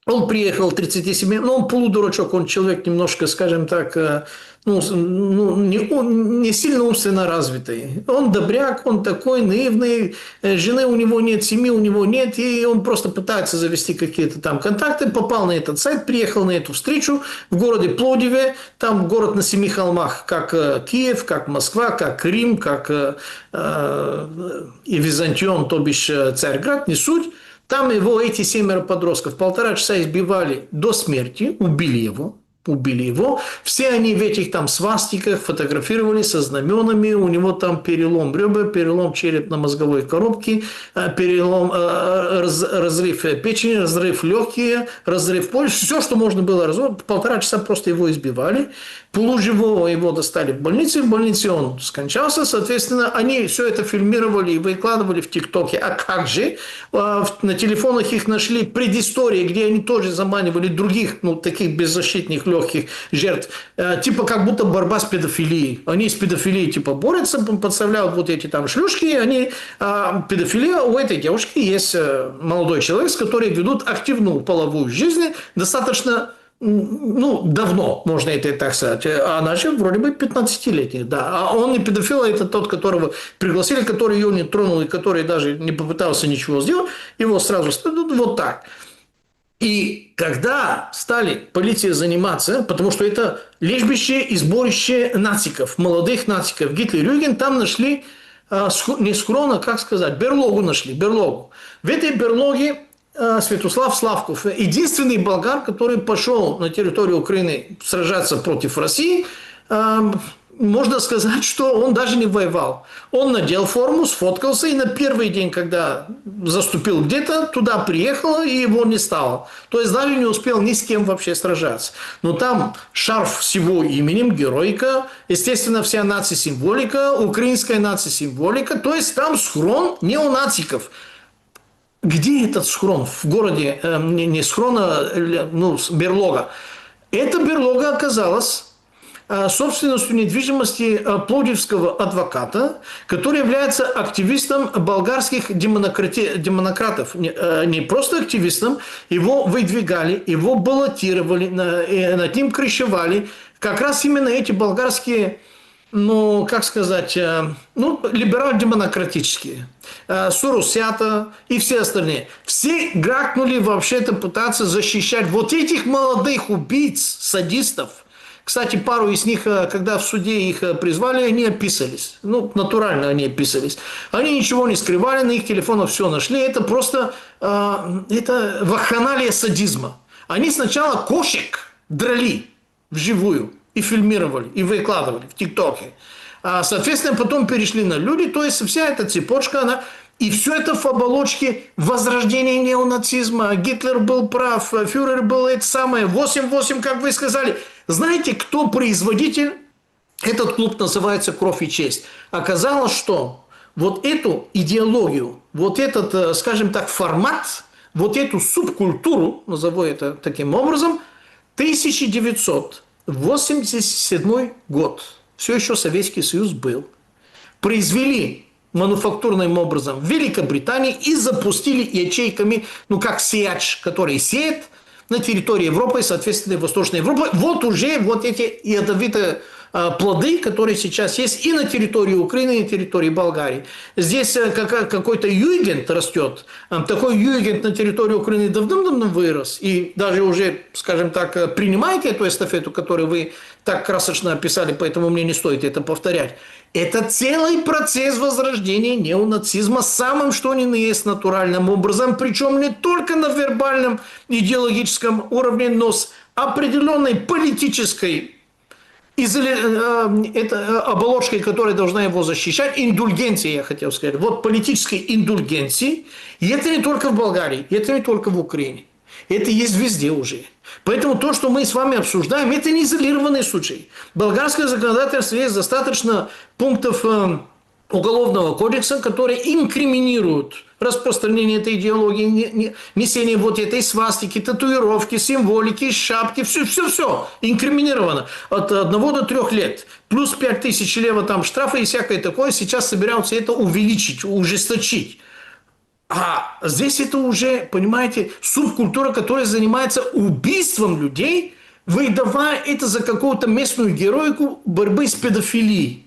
Он приехал 37, ну, он полудурачок, он человек немножко, скажем так, не сильно умственно развитый. Он добряк, он такой наивный, жены у него нет, семьи у него нет, и он просто пытается завести какие-то там контакты, попал на этот сайт, приехал на эту встречу в городе Пловдиве, там город на 7 холмах, как Киев, как Москва, как Рим, как и Византион, то бишь Царьград, не суть. Там его эти 7 подростков 1,5 часа избивали до смерти, убили его. Все они в этих там свастиках фотографировали со знаменами. У него там перелом ребер, перелом черепно-мозговой коробки, перелом, разрыв печени, разрыв легкие, разрыв почек. Все, что можно было разрывать. 1,5 часа просто его избивали. Полуживого его достали в больнице он скончался. Соответственно, они все это фильмировали и выкладывали в ТикТоке. А как же? На телефонах их нашли предыстории, где они тоже заманивали других, таких беззащитных легких жертв. Типа как будто борьба с педофилией. Они с педофилией типа борются, подставляют вот эти там шлюшки. Педофилия у этой девушки есть молодой человек, с которым ведут активную половую жизнь достаточно давно, можно это так сказать. А она же вроде бы 15-летняя, да. А он не педофил, а это тот, которого пригласили, который ее не тронул и который даже не попытался ничего сделать. Его сразу вот так. И когда стали полиция заниматься, потому что это лежбище и сборище нациков, молодых нациков, Гитлер-Юген, там нашли не схрон, а как сказать, берлогу нашли, берлогу. В этой берлоге Святослав Славков, единственный болгар, который пошел на территорию Украины сражаться против России, можно сказать, что он даже не воевал. Он надел форму, сфоткался, и на первый день, когда заступил где-то, туда приехал, и его не стало. То есть даже не успел ни с кем вообще сражаться. Но там шарф с его именем, героика, естественно, вся наци-символика, украинская наци-символика, то есть там схрон неонациков. Где этот схрон? В городе, не схрон, а берлога. Эта берлога оказалась собственностью недвижимости пловдивского адвоката, который является активистом болгарских демократов. Не просто активистом, его выдвигали, его баллотировали, над ним крышевали. Как раз именно эти болгарские, либерал-демократические. Сурусята и все остальные. Все гракнули вообще-то пытаться защищать вот этих молодых убийц, садистов. Кстати, пару из них, когда в суде их призвали, они описались. Натурально они описались. Они ничего не скрывали, на их телефонах все нашли. Это просто это вакханалия садизма. Они сначала кошек драли вживую и фильмировали, и выкладывали в ТикТоке. Соответственно, потом перешли на люди. То есть вся эта цепочка, она... И все это в оболочке возрождения неонацизма. Гитлер был прав, фюрер был это самое. 8-8, как вы сказали. Знаете, кто производитель? Этот клуб называется «Кровь и честь». Оказалось, что вот эту идеологию, вот этот, скажем так, формат, вот эту субкультуру, назову это таким образом, 1987 год, все еще Советский Союз был, произвели мануфактурным образом в Великобритании и запустили ячейками, как сеяч, который сеет на территории Европы и, соответственно, Восточной Европы. Вот уже вот эти ядовитые плоды, которые сейчас есть и на территории Украины, и на территории Болгарии. Здесь какой-то югент растет. Такой югент на территории Украины давным-давно вырос. И даже уже, скажем так, принимаете эту эстафету, которую вы так красочно описали, поэтому мне не стоит это повторять. Это целый процесс возрождения неонацизма самым что ни на есть натуральным образом, причем не только на вербальном идеологическом уровне, но с определенной политической оболочкой, которая должна его защищать, индульгенцией, я хотел сказать. Вот политической индульгенции. И это не только в Болгарии, это не только в Украине. Это есть везде уже. Поэтому то, что мы с вами обсуждаем, это не изолированный случай. Болгарское законодательство есть достаточно пунктов Уголовного кодекса, которые инкриминируют распространение этой идеологии, несение вот этой свастики, татуировки, символики, шапки, все инкриминировано от 1 до 3 лет. Плюс 5000 лева там штрафа и всякое такое. Сейчас собираются это увеличить, ужесточить. А здесь это уже, понимаете, субкультура, которая занимается убийством людей, выдавая это за какую-то местную героику борьбы с педофилией.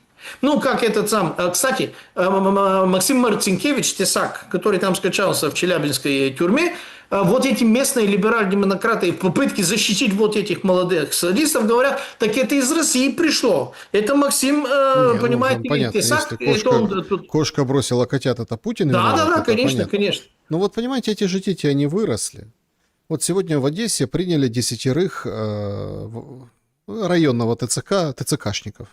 Как этот сам... Кстати, Максим Марцинкевич, тесак, который там скачался в челябинской тюрьме, вот эти местные либерал-демократы в попытке защитить вот этих молодых социалистов говорят, так это из России пришло. Это Максим, Не, ну понимаете там ли, понятно, Тесак, если это кошка, он тут... кошка бросила котят, это Путин Да, да, виноват, да, это конечно, понятно. конечно. Ну вот понимаете, эти же дети, они выросли. Вот сегодня в Одессе приняли 10 районного ТЦКшников.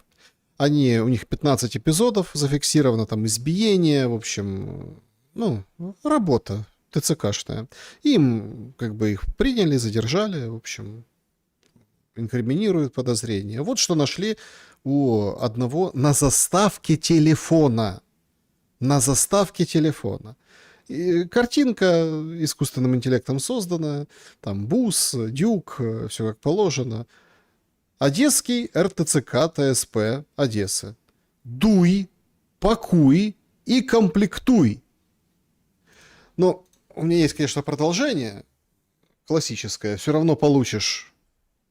У них 15 эпизодов зафиксировано, там избиение, в общем, ну, работа ТЦКшная. Им как бы их приняли, задержали, в общем, инкриминируют подозрения. Вот что нашли у одного на заставке телефона. На заставке телефона. И картинка искусственным интеллектом создана, там бус, дюк, все как положено. Одесский РТЦК ТСП Одессы. Дуй, пакуй и комплектуй. Но у меня есть, конечно, продолжение классическое. Все равно получишь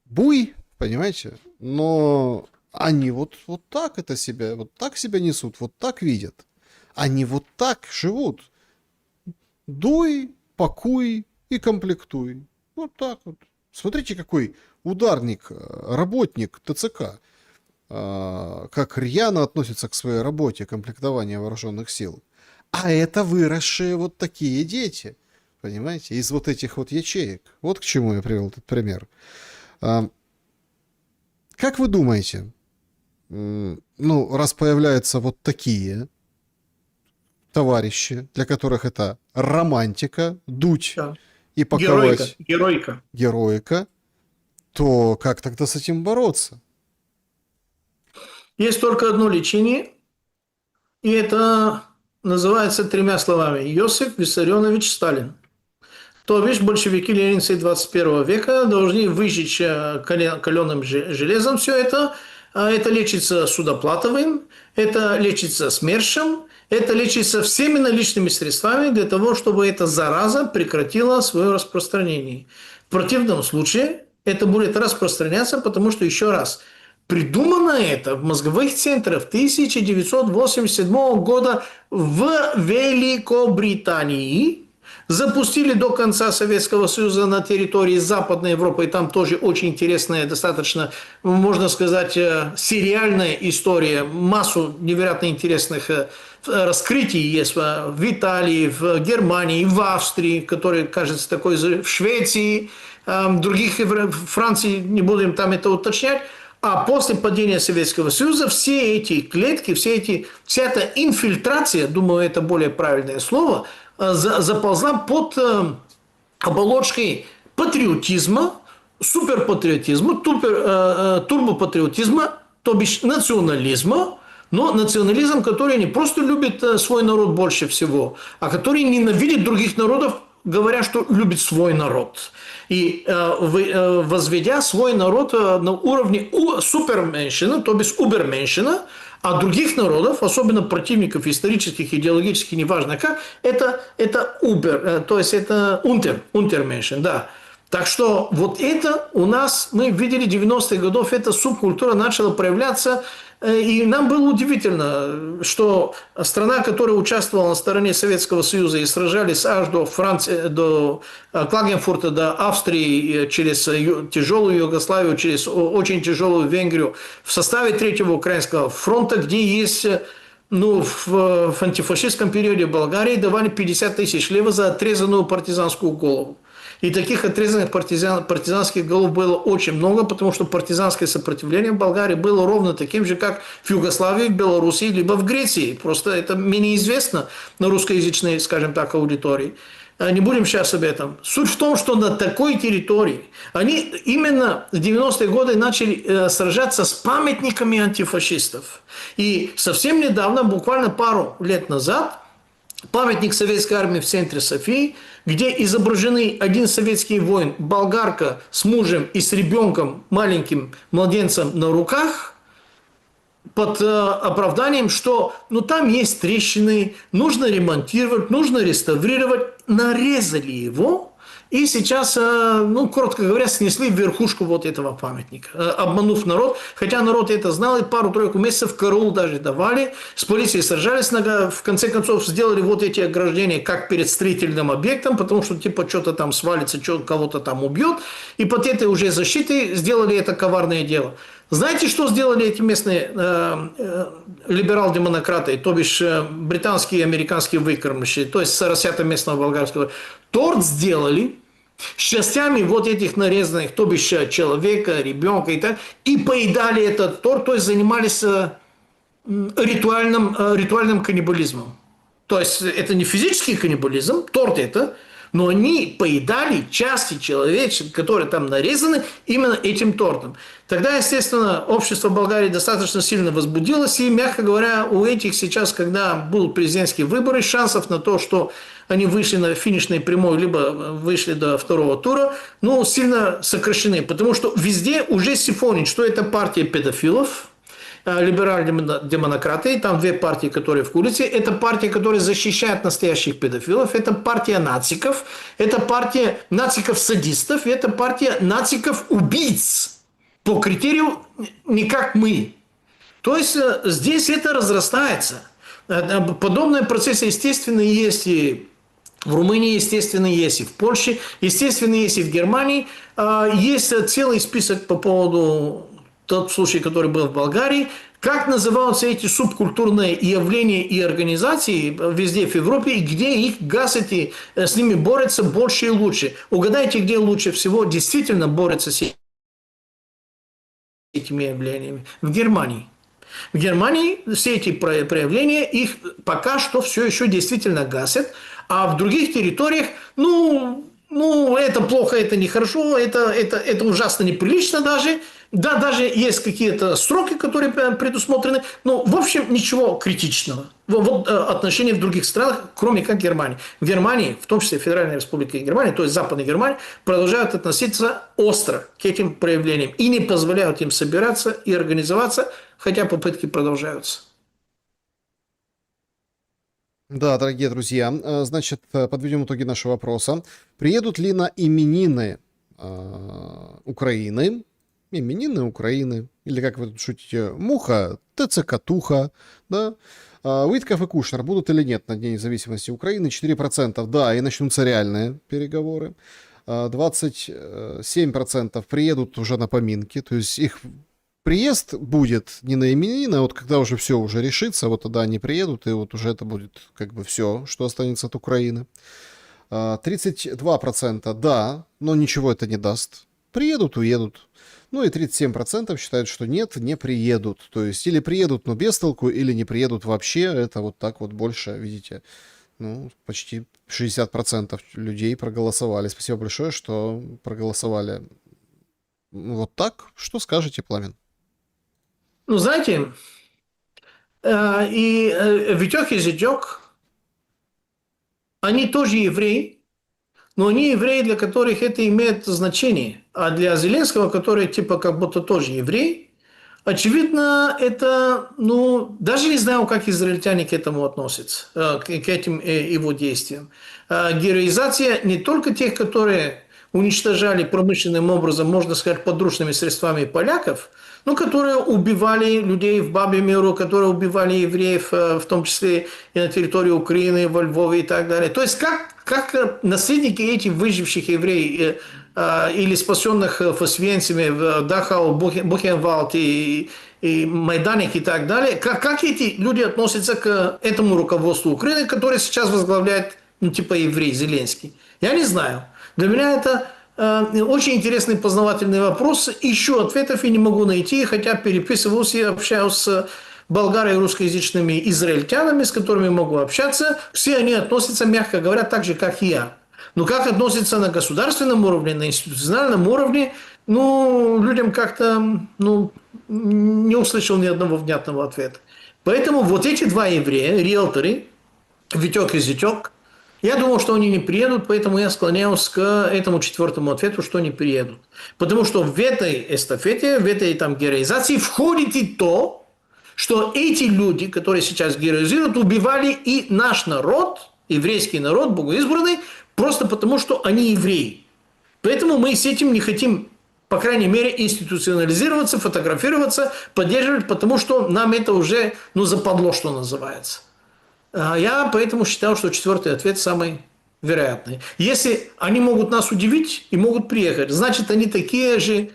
буй, понимаете? Но они вот так это себя, вот так себя несут, вот так видят. Они вот так живут. Дуй, пакуй и комплектуй. Вот так вот. Смотрите, какой ударник, работник ТЦК. Как рьяно относится к своей работе комплектования вооруженных сил. А это выросшие вот такие дети. Понимаете? Из вот этих вот ячеек. Вот к чему я привел этот пример. Как вы думаете, ну, раз появляются вот такие товарищи, для которых это романтика, дуть Да. и паковать Героика. героика, то как тогда с этим бороться? Есть только одно лечение, и это называется 3 словами. Иосиф Виссарионович Сталин. То бишь большевики-ленинцы 21 века должны выжечь каленым железом все это. Это лечится судоплатовым, это лечится СМЕРШем, это лечится всеми наличными средствами для того, чтобы эта зараза прекратила свое распространение. В противном случае это будет распространяться, потому что, еще раз, придумано это в мозговых центрах 1987 года в Великобритании. Запустили до конца Советского Союза на территории Западной Европы, и там тоже очень интересная, достаточно, можно сказать, сериальная история, массу невероятно интересных раскрытий есть в Италии, в Германии, в Австрии, который, кажется, такой, в Швеции, других, в Франции, не будем там это уточнять. А после падения Советского Союза все эти клетки, вся эта инфильтрация, думаю, это более правильное слово, заползла под оболочкой патриотизма, суперпатриотизма, турбопатриотизма, то бишь национализма, но национализм, который не просто любит свой народ больше всего, а который ненавидит других народов, говоря, что любит свой народ. И возведя свой народ на уровне суперменьшина, то бишь уберменьшина, а других народов, особенно противников исторических, идеологических, неважно как, это убер, то есть это унтерменьшин, да. Так что вот это у нас, мы видели 90-х годов, эта субкультура начала проявляться, и нам было удивительно, что страна, которая участвовала на стороне Советского Союза и сражались аж до Франции, до Клагенфурта, до Австрии, через тяжелую Югославию, через очень тяжелую Венгрию, в составе Третьего Украинского фронта, где есть... Ну, в антифашистском периоде в Болгарии давали 50 тысяч лева за отрезанную партизанскую голову. И таких отрезанных партизанских голов было очень много, потому что партизанское сопротивление в Болгарии было ровно таким же, как в Югославии, в Белоруссии, либо в Греции. Просто это менее известно на русскоязычной, скажем так, аудитории. Не будем сейчас об этом. Суть в том, что на такой территории они именно в 90-е годы начали сражаться с памятниками антифашистов. И совсем недавно, буквально пару лет назад, памятник советской армии в центре Софии, где изображены один советский воин, болгарка с мужем и с ребенком, маленьким младенцем на руках, под оправданием, что ну, там есть трещины, нужно ремонтировать, нужно реставрировать. Нарезали его И сейчас, ну, коротко говоря, снесли верхушку вот этого памятника, обманув народ. Хотя народ это знал, и пару-тройку месяцев караул даже давали, с полицией сражались, в конце концов сделали вот эти ограждения как перед строительным объектом, потому что типа что-то там свалится, кого-то там убьет. И под этой уже защитой сделали это коварное дело. Знаете, что сделали эти местные либерал-демократы, то бишь британские и американские выкормыши, то есть соросята местного болгарского? Торт сделали с частями вот этих нарезанных, то бишь человека, ребенка и так, и поедали этот торт, то есть занимались ритуальным каннибализмом. То есть это не физический каннибализм, торт это, но они поедали части человечек, которые там нарезаны именно этим тортом. Тогда, естественно, общество Болгарии достаточно сильно возбудилось, и, мягко говоря, у этих сейчас, когда будут президентские выборы, шансов на то, что они вышли на финишной прямой, либо вышли до второго тура, ну, сильно сокращены, потому что везде уже сифонит, что это партия педофилов, либерал-демократы, там две партии, которые в коалиции. Это партия, которая защищает настоящих педофилов, это партия нациков, это партия нациков-садистов, это партия нациков-убийц по критерию не как мы. То есть здесь это разрастается. Подобные процессы, естественно, есть и в Румынии, естественно, есть и в Польше, естественно, есть и в Германии. Есть целый список по поводу тот случай, который был в Болгарии, как называются эти субкультурные явления и организации везде в Европе, и где их гасят, с ними борются больше и лучше. Угадайте, где лучше всего действительно борются с этими явлениями? В Германии. В Германии все эти проявления, их пока что все еще действительно гасят, а в других территориях, ну, это плохо, это нехорошо, это ужасно неприлично даже. Да, даже есть какие-то сроки, которые предусмотрены, но, в общем, ничего критичного. Вот отношения в других странах, кроме как Германии. В Германии, в том числе Федеральной Республике Германия, то есть Западной Германии, продолжают относиться остро к этим проявлениям и не позволяют им собираться и организоваться, хотя попытки продолжаются. Да, дорогие друзья, значит, подведем итоги нашего вопроса. Приедут ли на именины Украины, или, как вы тут шутите, Муха, ТЦК-туха, да? Уитков и Кушнер будут или нет на Дне независимости Украины? 4% да, и начнутся реальные переговоры. 27% приедут уже на поминки, то есть их приезд будет не на именины, а вот когда уже все уже решится, вот тогда они приедут, и вот уже это будет как бы все, что останется от Украины. 32% да, но ничего это не даст. Приедут, уедут. Ну и 37% считают, что нет, не приедут. То есть или приедут, но без толку, или не приедут вообще. Это вот так вот больше, видите, ну, почти 60% людей проголосовали. Спасибо большое, что проголосовали вот так. Что скажете, Пламен? Ну, знаете, и Витек и Зятек, они тоже евреи, но они евреи, для которых это имеет значение. А для Зеленского, который типа как будто тоже еврей, очевидно, это, ну, даже не знаю, как израильтяне к этому относятся, к этим его действиям. Героизация не только тех, которые уничтожали промышленным образом, можно сказать, подручными средствами поляков, но которые убивали людей в Бабе-Миру, которые убивали евреев, в том числе и на территории Украины, во Львове и так далее. То есть как наследники этих выживших евреев или спасенных в Освенциме, в Дахау, Бухенвальд и Майданик и так далее, как эти люди относятся к этому руководству Украины, которое сейчас возглавляет, ну, типа еврей Зеленский? Я не знаю. Для меня это очень интересный познавательный вопрос. Ищу ответов и не могу найти, хотя переписываюсь и общаюсь с болгаро- и русскоязычными израильтянами, с которыми могу общаться. Все они относятся, мягко говоря, так же, как и я. Но как относятся на государственном уровне, на институциональном уровне, ну, людям как-то, ну, не услышал ни одного внятного ответа. Поэтому вот эти два еврея, риэлторы, Витек и Зятек, я думал, что они не приедут, поэтому я склоняюсь к этому четвертому ответу, что они приедут. Потому что в этой эстафете, в этой там героизации входит и то, что эти люди, которые сейчас героизируют, убивали и наш народ, еврейский народ, богоизбранный, просто потому, что они евреи. Поэтому мы с этим не хотим, по крайней мере, институционализироваться, фотографироваться, поддерживать, потому что нам это уже, западло, что называется. Я поэтому считал, что четвертый ответ самый вероятный. Если они могут нас удивить и могут приехать, значит, они такие же,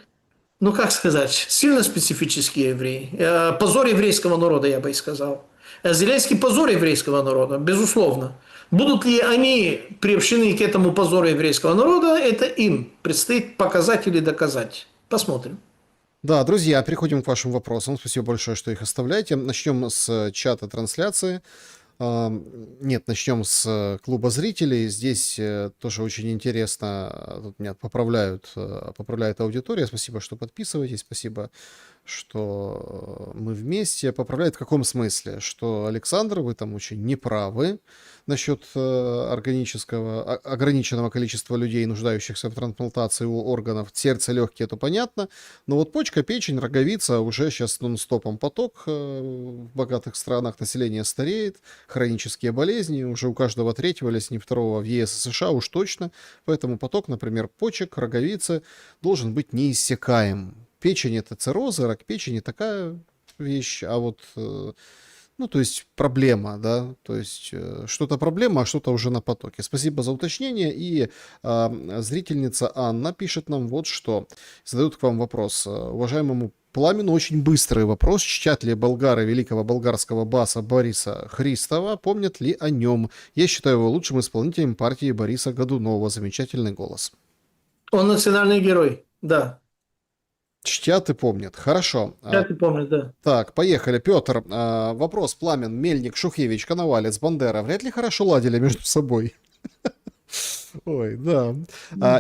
как сказать, сильно специфические евреи. Позор еврейского народа, я бы и сказал. Зеленский позор еврейского народа, безусловно. Будут ли они приобщены к этому позору еврейского народа, это им предстоит показать или доказать. Посмотрим. Да, друзья, переходим к вашим вопросам. Спасибо большое, что их оставляете. Начнем с чата трансляции. Нет, начнем с клуба зрителей. Здесь тоже очень интересно. Тут меня поправляет аудитория. Спасибо, что подписываетесь. Спасибо, что мы вместе. Поправляет в каком смысле? Что, Александр, вы там очень неправы насчет ограниченного количества людей, нуждающихся в трансплантации органов. Сердце, легкие, это понятно. Но вот почка, печень, роговица уже сейчас нон-стопом поток. В богатых странах население стареет. Хронические болезни. Уже у каждого третьего, или если не второго в ЕС и США уж точно. Поэтому поток, например, почек, роговицы должен быть неиссякаем. Печень — это циррозы, рак печени — такая вещь. А вот... то есть проблема, да, то есть что-то проблема, а что-то уже на потоке. Спасибо за уточнение. И зрительница Анна пишет нам вот что. Задает к вам вопрос. Уважаемому Пламену очень быстрый вопрос. Чтят ли болгары великого болгарского баса Бориса Христова? Помнят ли о нем? Я считаю его лучшим исполнителем партии Бориса Годунова. Замечательный голос. Он национальный герой, да. Чтят и помнят. Хорошо. Чтят и помнят, да. Так, поехали. Петр, вопрос. Пламен, Мельник, Шухевич, Коновалец, Бандера вряд ли хорошо ладили между собой? Ой, да.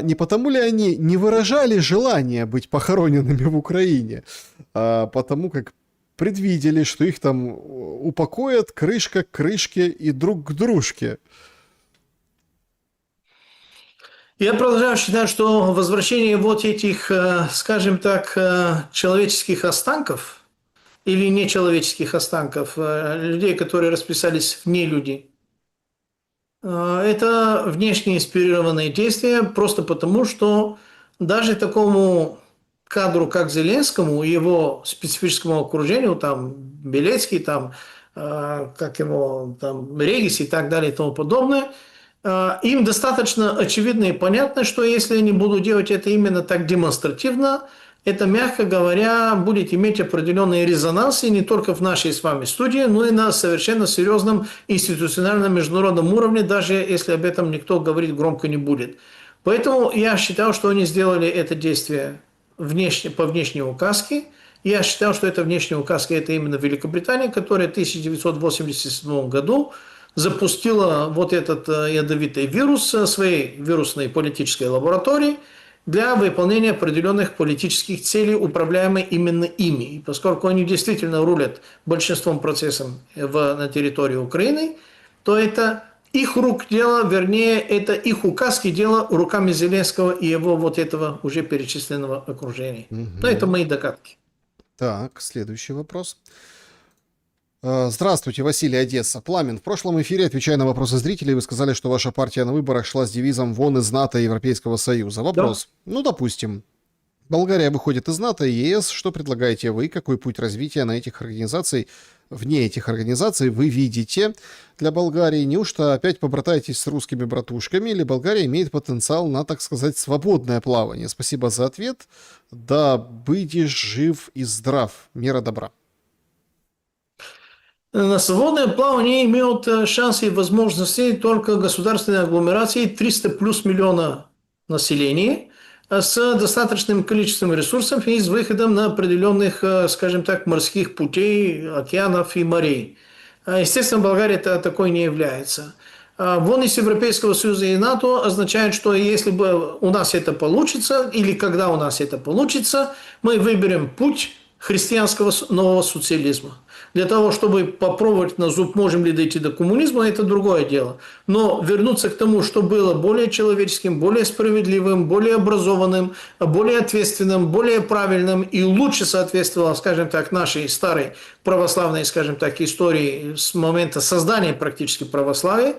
Не потому ли они не выражали желание быть похороненными в Украине? Потому как предвидели, что их там упокоят крышка к крышке и друг к дружке. Я продолжаю считать, что возвращение вот этих, скажем так, человеческих останков или нечеловеческих останков, людей, которые расписались в нелюди, это внешне инспирированные действия просто потому, что даже такому кадру, как Зеленскому, его специфическому окружению, там Белецкий, там, как его, там Регис и так далее и тому подобное, им достаточно очевидно и понятно, что если они будут делать это именно так демонстративно, это, мягко говоря, будет иметь определенные резонансы не только в нашей с вами студии, но и на совершенно серьезном институциональном международном уровне, даже если об этом никто говорить громко не будет. Поэтому я считал, что они сделали это действие по внешней указке. Я считал, что это внешняя указка, это именно Великобритания, которая в 1987 году запустила вот этот ядовитый вирус своей вирусной политической лаборатории для выполнения определенных политических целей, управляемых именно ими. И поскольку они действительно рулят большинством процессов на территории Украины, то это их рук дело, вернее, это их указки дело руками Зеленского и его вот этого уже перечисленного окружения. Но это мои догадки. Так, следующий вопрос. Здравствуйте, Василий, Одесса. Пламен, в прошлом эфире, отвечая на вопросы зрителей, вы сказали, что ваша партия на выборах шла с девизом «Вон из НАТО и Европейского Союза». Вопрос. Да. Допустим. Болгария выходит из НАТО и ЕС. Что предлагаете вы? Какой путь развития вне этих организаций вы видите для Болгарии? Неужто опять побратаетесь с русскими братушками? Или Болгария имеет потенциал на, так сказать, свободное плавание? Спасибо за ответ. Да будешь жив и здрав. Мира добра. На свободное плавание имеют шансы и возможности только государственные агломерации 300 плюс миллиона населения с достаточным количеством ресурсов и с выходом на определенных, скажем так, морских путей, океанов и морей. Естественно, Болгария такой не является. Вон из Европейского Союза и НАТО означает, что если бы у нас это получится, или когда у нас это получится, мы выберем путь христианского нового социализма. Для того, чтобы попробовать на зуб, можем ли дойти до коммунизма, это другое дело. Но вернуться к тому, что было более человеческим, более справедливым, более образованным, более ответственным, более правильным и лучше соответствовало, скажем так, нашей старой православной, скажем так, истории с момента создания практически православия,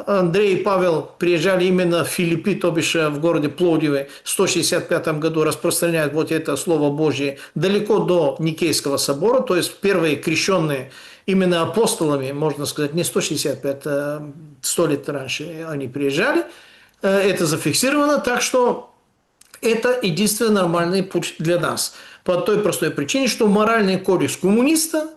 Андрей и Павел приезжали именно в Филиппи, то бишь в городе Пловдиве в 165 году, распространяют вот это Слово Божье далеко до Никейского собора, то есть первые крещенные именно апостолами, можно сказать, не 165, 100 лет раньше они приезжали. Это зафиксировано, так что это единственный нормальный путь для нас. По той простой причине, что моральный кодекс коммуниста,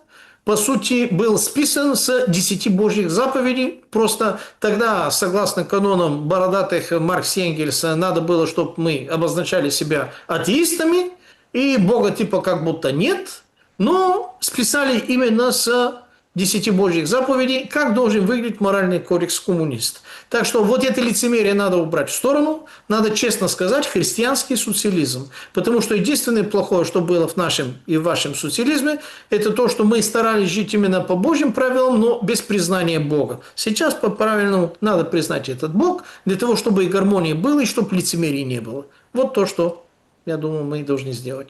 по сути, был списан с 10 Божьих заповедей. Просто тогда, согласно канонам бородатых Маркса и Энгельса, надо было, чтобы мы обозначали себя атеистами, и Бога типа как будто нет, но списали именно с 10 Божьих заповедей, как должен выглядеть моральный кодекс коммуниста. Так что вот это лицемерие надо убрать в сторону, надо честно сказать христианский социализм. Потому что единственное плохое, что было в нашем и в вашем социализме, это то, что мы старались жить именно по Божьим правилам, но без признания Бога. Сейчас по-правильному надо признать этот Бог, для того, чтобы и гармония была, и чтобы лицемерия не было. Вот то, что я думаю, мы должны сделать.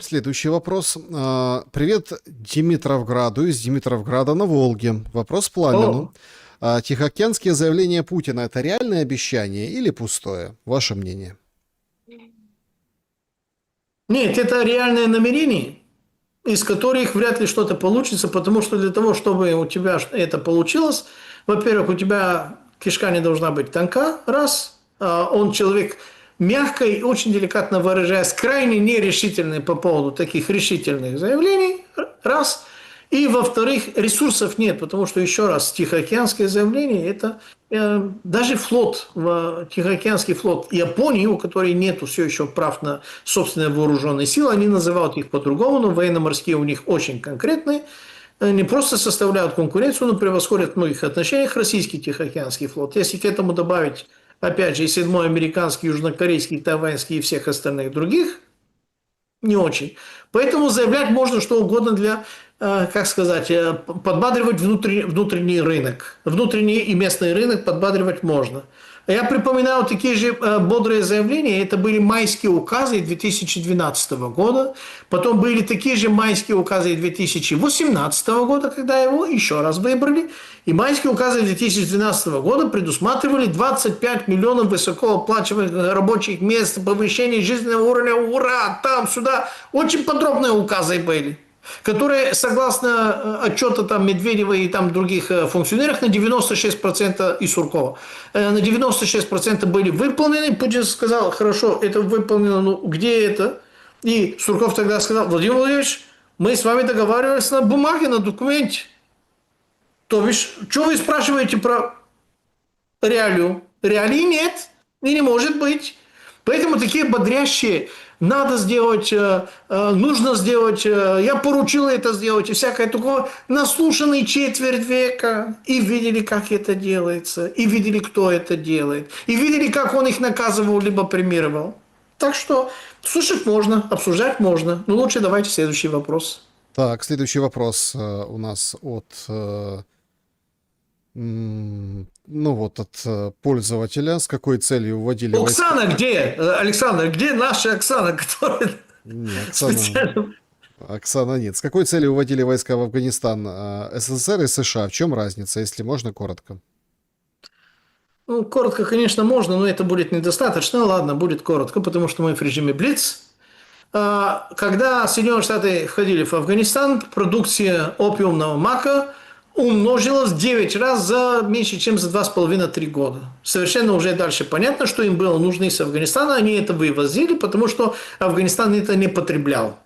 Следующий вопрос. Привет Димитровграду из Димитровграда на Волге. Вопрос Пламену. Тихоокеанские заявления Путина – это реальное обещание или пустое? Ваше мнение? Нет, это реальное намерение, из которых вряд ли что-то получится, потому что для того, чтобы у тебя это получилось, во-первых, у тебя кишка не должна быть тонка, раз, он человек мягко и очень деликатно выражаясь, крайне нерешительный по поводу таких решительных заявлений, раз. И, во-вторых, ресурсов нет, потому что, еще раз, Тихоокеанское заявление – это даже флот, Тихоокеанский флот Японии, у которой нет все еще прав на собственные вооруженные силы, они называют их по-другому, но военно-морские у них очень конкретные, не просто составляют конкуренцию, но превосходят в многих отношениях российский Тихоокеанский флот. Если к этому добавить, опять же, и 7-й американский, южнокорейский, тайваньский и всех остальных других, не очень. Поэтому заявлять можно что угодно для, как сказать, подбадривать внутренний рынок. Внутренний и местный рынок подбадривать можно. Я припоминаю такие же бодрые заявления. Это были майские указы 2012 года. Потом были такие же майские указы 2018 года, когда его еще раз выбрали. И майские указы 2012 года предусматривали 25 миллионов высокооплачиваемых рабочих мест, повышение жизненного уровня, ура, там, сюда. Очень подробные указы были, которые, согласно отчету там Медведева и там других функционеров, на 96% и Суркова, на 96% были выполнены. Путин сказал, хорошо, это выполнено, ну где это? И Сурков тогда сказал, Владимир Владимирович, мы с вами договаривались на бумаге, на документе. То бишь, что вы спрашиваете про реалию? Реалии нет и не может быть. Поэтому такие бодрящие надо сделать, нужно сделать, я поручил это сделать, и всякое такое, наслушанные четверть века, и видели, как это делается, и видели, кто это делает, и видели, как он их наказывал, либо премировал. Так что слушать можно, обсуждать можно, но лучше давайте следующий вопрос. Так, следующий вопрос у нас от... Ну вот от пользователя. С какой целью вводили Оксана войска? где? Александр, где наша Оксана, которая Не, специально... Оксана нет. С какой целью вводили войска в Афганистан СССР и США? В чем разница, если можно, коротко? Ну, коротко, конечно, можно, но это будет недостаточно. Ладно, будет коротко, потому что мы в режиме Блиц. Когда Соединенные Штаты входили в Афганистан, продукция опиумного мака умножилась в 9 раз за меньше, чем за 2,5-3 года. Совершенно уже дальше понятно, что им было нужно из Афганистана. Они это вывозили, потому что Афганистан это не потреблял.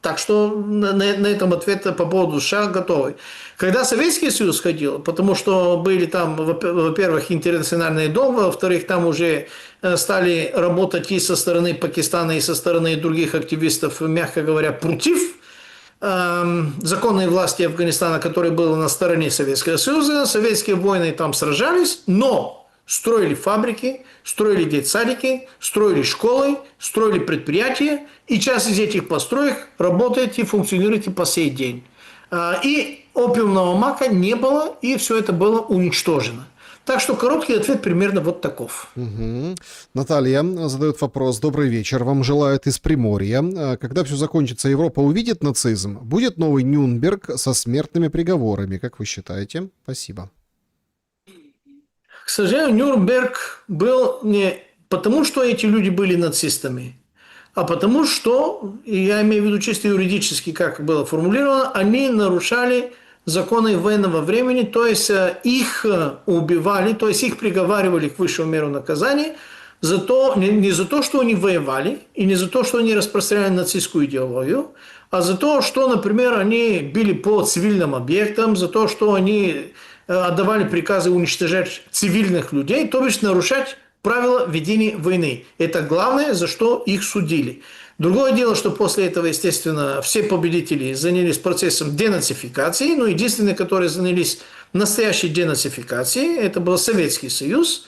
Так что на этом ответ по поводу США готовый. Когда Советский Союз ходил, потому что были там, во-первых, интернациональные дома, во-вторых, там уже стали работать и со стороны Пакистана, и со стороны других активистов, мягко говоря, против законной власти Афганистана, которая была на стороне Советского Союза. Советские воины там сражались, но строили фабрики, строили детсадики, строили школы, строили предприятия, и часть из этих построек работает и функционирует и по сей день. И опиумного мака не было, и все это было уничтожено. Так что короткий ответ примерно вот таков. Угу. Наталья задает вопрос. Добрый вечер. Вам желают из Приморья. Когда все закончится, Европа увидит нацизм? Будет новый Нюрнберг со смертными приговорами, как вы считаете? Спасибо. сожалению, Нюрнберг был не потому, что эти люди были нацистами, а потому что, и я имею в виду чисто юридически, как было формулировано, они нарушали законы военного времени, то есть их убивали, то есть их приговаривали к высшему меру наказания за то, не за то, что они воевали, и не за то, что они распространяли нацистскую идеологию, а за то, что, например, они били по цивильным объектам, за то, что они отдавали приказы уничтожать цивильных людей, то бишь нарушать правила ведения войны. Это главное, за что их судили. Другое дело, что после этого, естественно, все победители занялись процессом денацификации, но единственные, которые занялись настоящей денацификацией, это был Советский Союз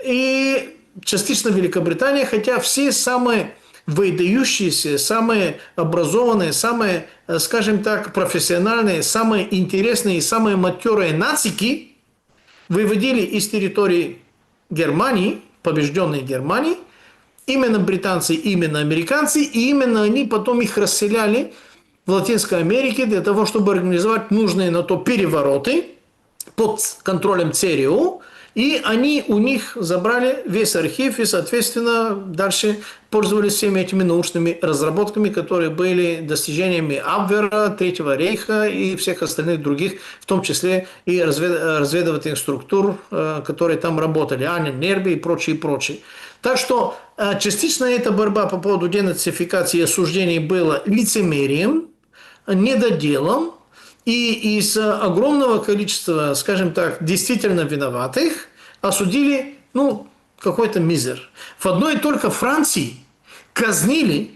и частично Великобритания, хотя все самые выдающиеся, самые образованные, самые, скажем так, профессиональные, самые интересные и самые матерые нацики выводили из территории Германии, побежденной Германии, именно британцы, именно американцы, и именно они потом их расселяли в Латинской Америке для того, чтобы организовать нужные на то перевороты под контролем ЦРУ, и они у них забрали весь архив и, соответственно, дальше пользовались всеми этими научными разработками, которые были достижениями Абвера, Третьего рейха и всех остальных других, в том числе и разведывательных структур, которые там работали, Анин, Нерби и прочее, прочее. Так что частично эта борьба по поводу денацификации и осуждений была лицемерием, недоделом, и из огромного количества, скажем так, действительно виноватых осудили, какой-то мизер. В одной только Франции казнили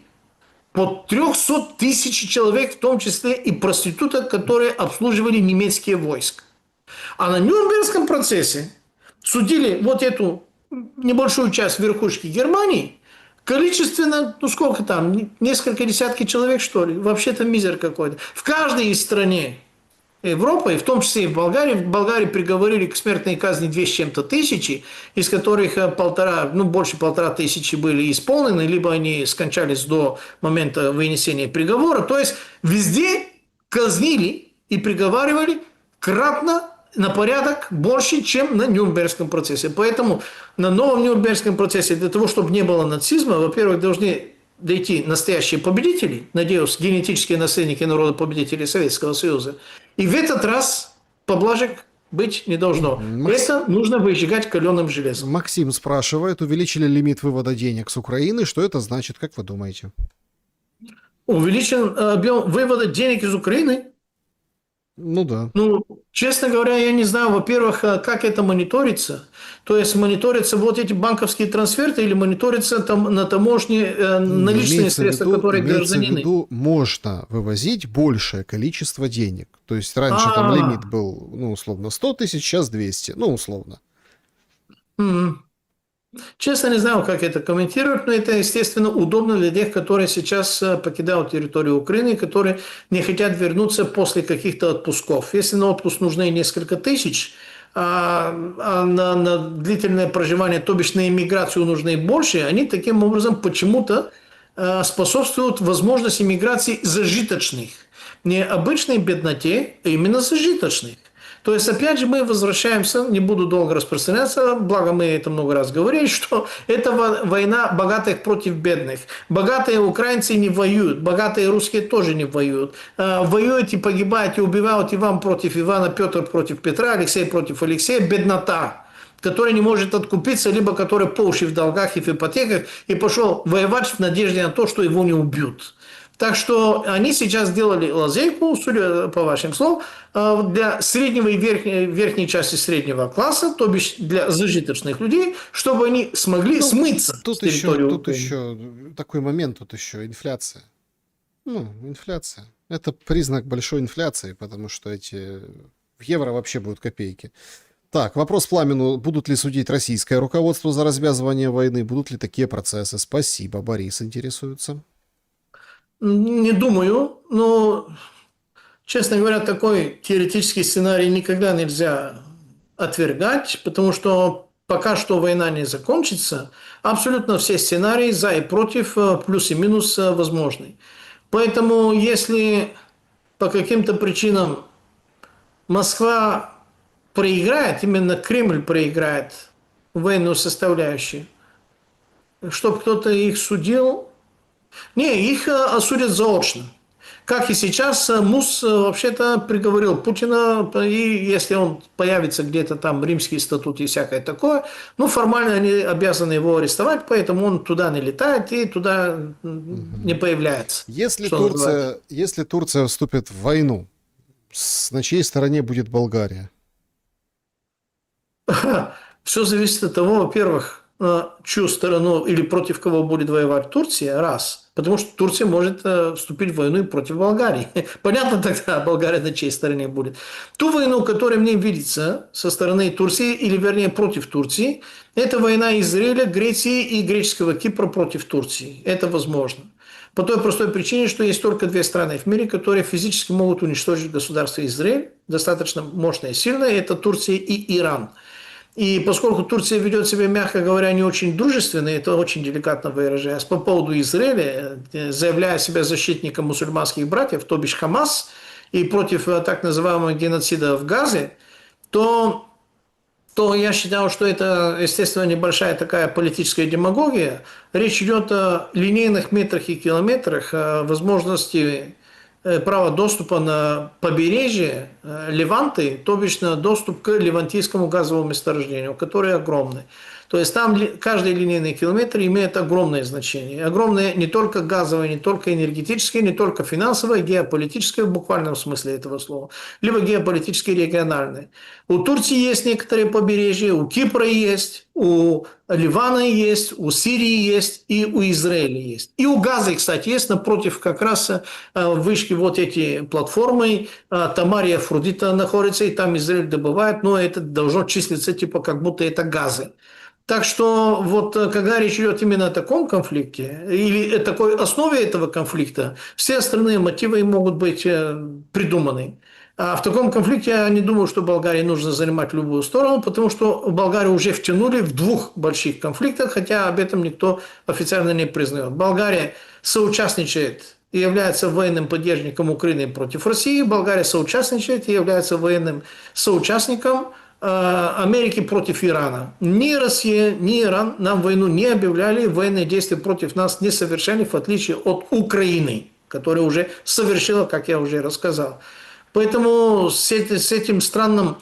по 300 тысяч человек, в том числе и проституток, которые обслуживали немецкие войска. А на Нюрнбергском процессе судили вот эту небольшую часть верхушки Германии, количественно, сколько там, несколько десятков человек, что ли? Вообще-то мизер какой-то. В каждой из стране Европы, в том числе и в Болгарии приговорили к смертной казни 2 с чем-то тысячи, из которых больше 1500 были исполнены, либо они скончались до момента вынесения приговора. То есть везде казнили и приговаривали кратно на порядок больше, чем на Нюрнбергском процессе. Поэтому на новом Нюрнбергском процессе для того, чтобы не было нацизма, во-первых, должны дойти настоящие победители, надеюсь, генетические наследники народа победителей Советского Союза. И в этот раз поблажек быть не должно. Это нужно выжигать каленым железом. Максим спрашивает, увеличили лимит вывода денег с Украины. Что это значит, как вы думаете? Увеличен объем вывода денег из Украины? Да. Честно говоря, я не знаю, во-первых, как это мониторится. То есть мониторятся вот эти банковские трансферты или мониторятся там на таможне наличные средства, которые гражданины. В виду, можно вывозить большее количество денег. То есть раньше там лимит был, условно, 100 тысяч, сейчас 200, условно. Честно, не знаю, как это комментировать, но это, естественно, удобно для тех, которые сейчас покидают территорию Украины, которые не хотят вернуться после каких-то отпусков. Если на отпуск нужны несколько тысяч, а на длительное проживание, то бишь на иммиграцию нужны больше, они таким образом почему-то способствуют возможности иммиграции зажиточных. Не обычной бедноте, а именно зажиточных. То есть, опять же, мы возвращаемся, не буду долго распространяться, благо мы это много раз говорили, что это война богатых против бедных. Богатые украинцы не воюют, богатые русские тоже не воюют. Воюют и погибают, и убивают Иван против Ивана, Петр против Петра, Алексей против Алексея. Беднота, который не может откупиться, либо который по уши в долгах и в ипотеках, и пошел воевать в надежде на то, что его не убьют. Так что они сейчас сделали лазейку, судя по вашим словам, для среднего и верхней части среднего класса, то бишь для зажиточных людей, чтобы они смогли смыться тут с территории Украины. Тут еще такой момент, тут еще инфляция. Инфляция. Это признак большой инфляции, потому что в евро вообще будут копейки. Так, вопрос Пламену. Будут ли судить российское руководство за развязывание войны? Будут ли такие процессы? Спасибо. Борис интересуется. Не думаю, но, честно говоря, такой теоретический сценарий никогда нельзя отвергать, потому что пока что война не закончится, абсолютно все сценарии за и против, плюс и минус возможны. Поэтому, если по каким-то причинам Москва проиграет, именно Кремль проиграет военную составляющую, чтобы кто-то их судил, не, их осудят заочно. Как и сейчас, МУС вообще-то приговорил Путина, и если он появится где-то там, римские статуты и всякое такое, ну, формально они обязаны его арестовать, поэтому он туда не летает и туда не появляется. Если Турция вступит в войну, на чьей стороне будет Болгария? Все зависит от того, во-первых, чью сторону или против кого будет воевать Турция, раз. Потому что Турция может вступить в войну и против Болгарии. Понятно тогда, Болгария на чьей стороне будет. Ту войну, которая мне видится со стороны Турции, или вернее против Турции, это война Израиля, Греции и греческого Кипра против Турции. Это возможно. По той простой причине, что есть только две страны в мире, которые физически могут уничтожить государство Израиль, достаточно мощное и сильное, это Турция и Иран. И поскольку Турция ведет себя, мягко говоря, не очень дружественно, это очень деликатно выражаясь, по поводу Израиля, заявляя себя защитником мусульманских братьев, то бишь Хамас, и против так называемого геноцида в Газе, то я считаю, что это, естественно, небольшая такая политическая демагогия. Речь идет о линейных метрах и километрах, о возможности право доступа на побережье Леванты, то бишь на доступ к Левантийскому газовому месторождению, которое огромное. То есть там каждый линейный километр имеет огромное значение. Огромное не только газовое, не только энергетическое, не только финансовое, геополитическое в буквальном смысле этого слова, либо геополитическое региональное. У Турции есть некоторые побережья, у Кипра есть, у Ливана есть, у Сирии есть и у Израиля есть. И у Газы, кстати, есть напротив как раз вышки вот эти платформы, Тамар и Афродита находятся, и там Израиль добывает, но это должно числиться типа как будто это Газы. Так что вот когда речь идет именно о таком конфликте или о такой основе этого конфликта, все остальные мотивы могут быть придуманы. А в таком конфликте я не думаю, что Болгарии нужно занимать любую сторону, потому что Болгарию уже втянули в двух больших конфликтах, хотя об этом никто официально не признает. Болгария соучастничает и является военным поддержником Украины против России, Болгария соучастничает и является военным соучастником Америки против Ирана. Ни Россия, ни Иран нам войну не объявляли, военные действия против нас не совершали, в отличие от Украины, которая уже совершила, как я уже рассказал. Поэтому с этим странным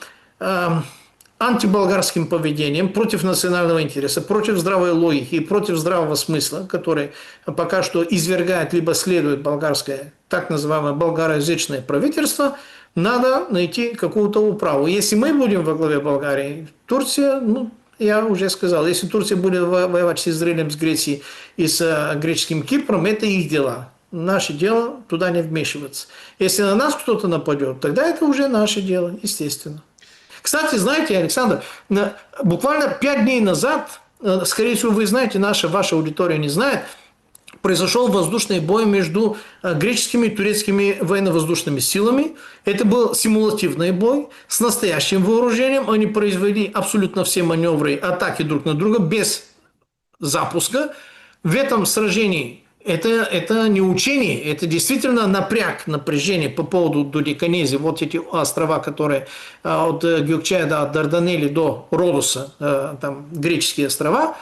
антиболгарским поведением, против национального интереса, против здравой логики и против здравого смысла, который пока что извергает либо следует болгарское, так называемое болгароязычное правительство, надо найти какую-то управу. Если мы будем во главе Болгарии, Турция, ну, я уже сказал, если Турция будет воевать с Израилем, с Грецией и с греческим Кипром, это их дела. Наше дело туда не вмешиваться. Если на нас кто-то нападет, тогда это уже наше дело, естественно. Кстати, знаете, Александр, буквально 5 дней назад, скорее всего, вы знаете, ваша аудитория не знает, произошел воздушный бой между греческими и турецкими военно-воздушными силами. Это был симулятивный бой с настоящим вооружением. Они произвели абсолютно все маневры, атаки друг на друга без запуска. В этом сражении это не учение, это действительно напряжение по поводу Додеканезии. Вот эти острова, которые от Гюкчая до Дарданелли до Родоса, там греческие острова.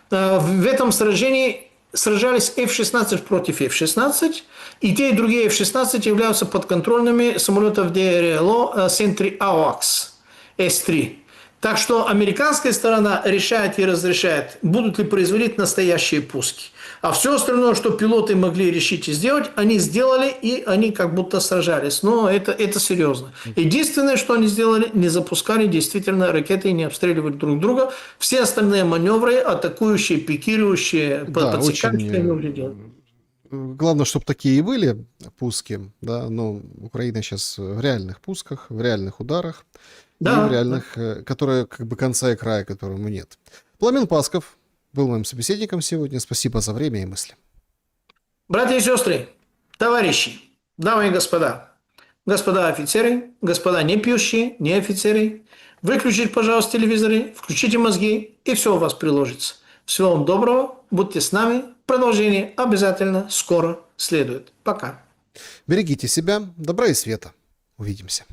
В этом сражении сражались F-16 против F-16, и те и другие F-16 являются подконтрольными самолетов ДРЛО Sentry AWACS S-3. Так что американская сторона решает и разрешает, будут ли производить настоящие пуски. А все остальное, что пилоты могли решить и сделать, они сделали, и они как будто сражались. Но это серьезно. Единственное, что они сделали, не запускали действительно ракеты и не обстреливали друг друга. Все остальные маневры, атакующие, пикирующие, подсекающие, они уже делали. Главное, чтобы такие и были пуски, да, но Украина сейчас в реальных пусках, в реальных ударах, да, и в реальных, которые как бы конца и края, которому нет. Пламен Пасков был моим собеседником сегодня. Спасибо за время и мысли. Братья и сестры, товарищи, дамы и господа офицеры, господа не пьющие, не офицеры, выключите, пожалуйста, телевизоры, включите мозги, и все у вас приложится. Всего вам доброго, будьте с нами. Продолжение обязательно скоро следует. Пока. Берегите себя, добра и света. Увидимся.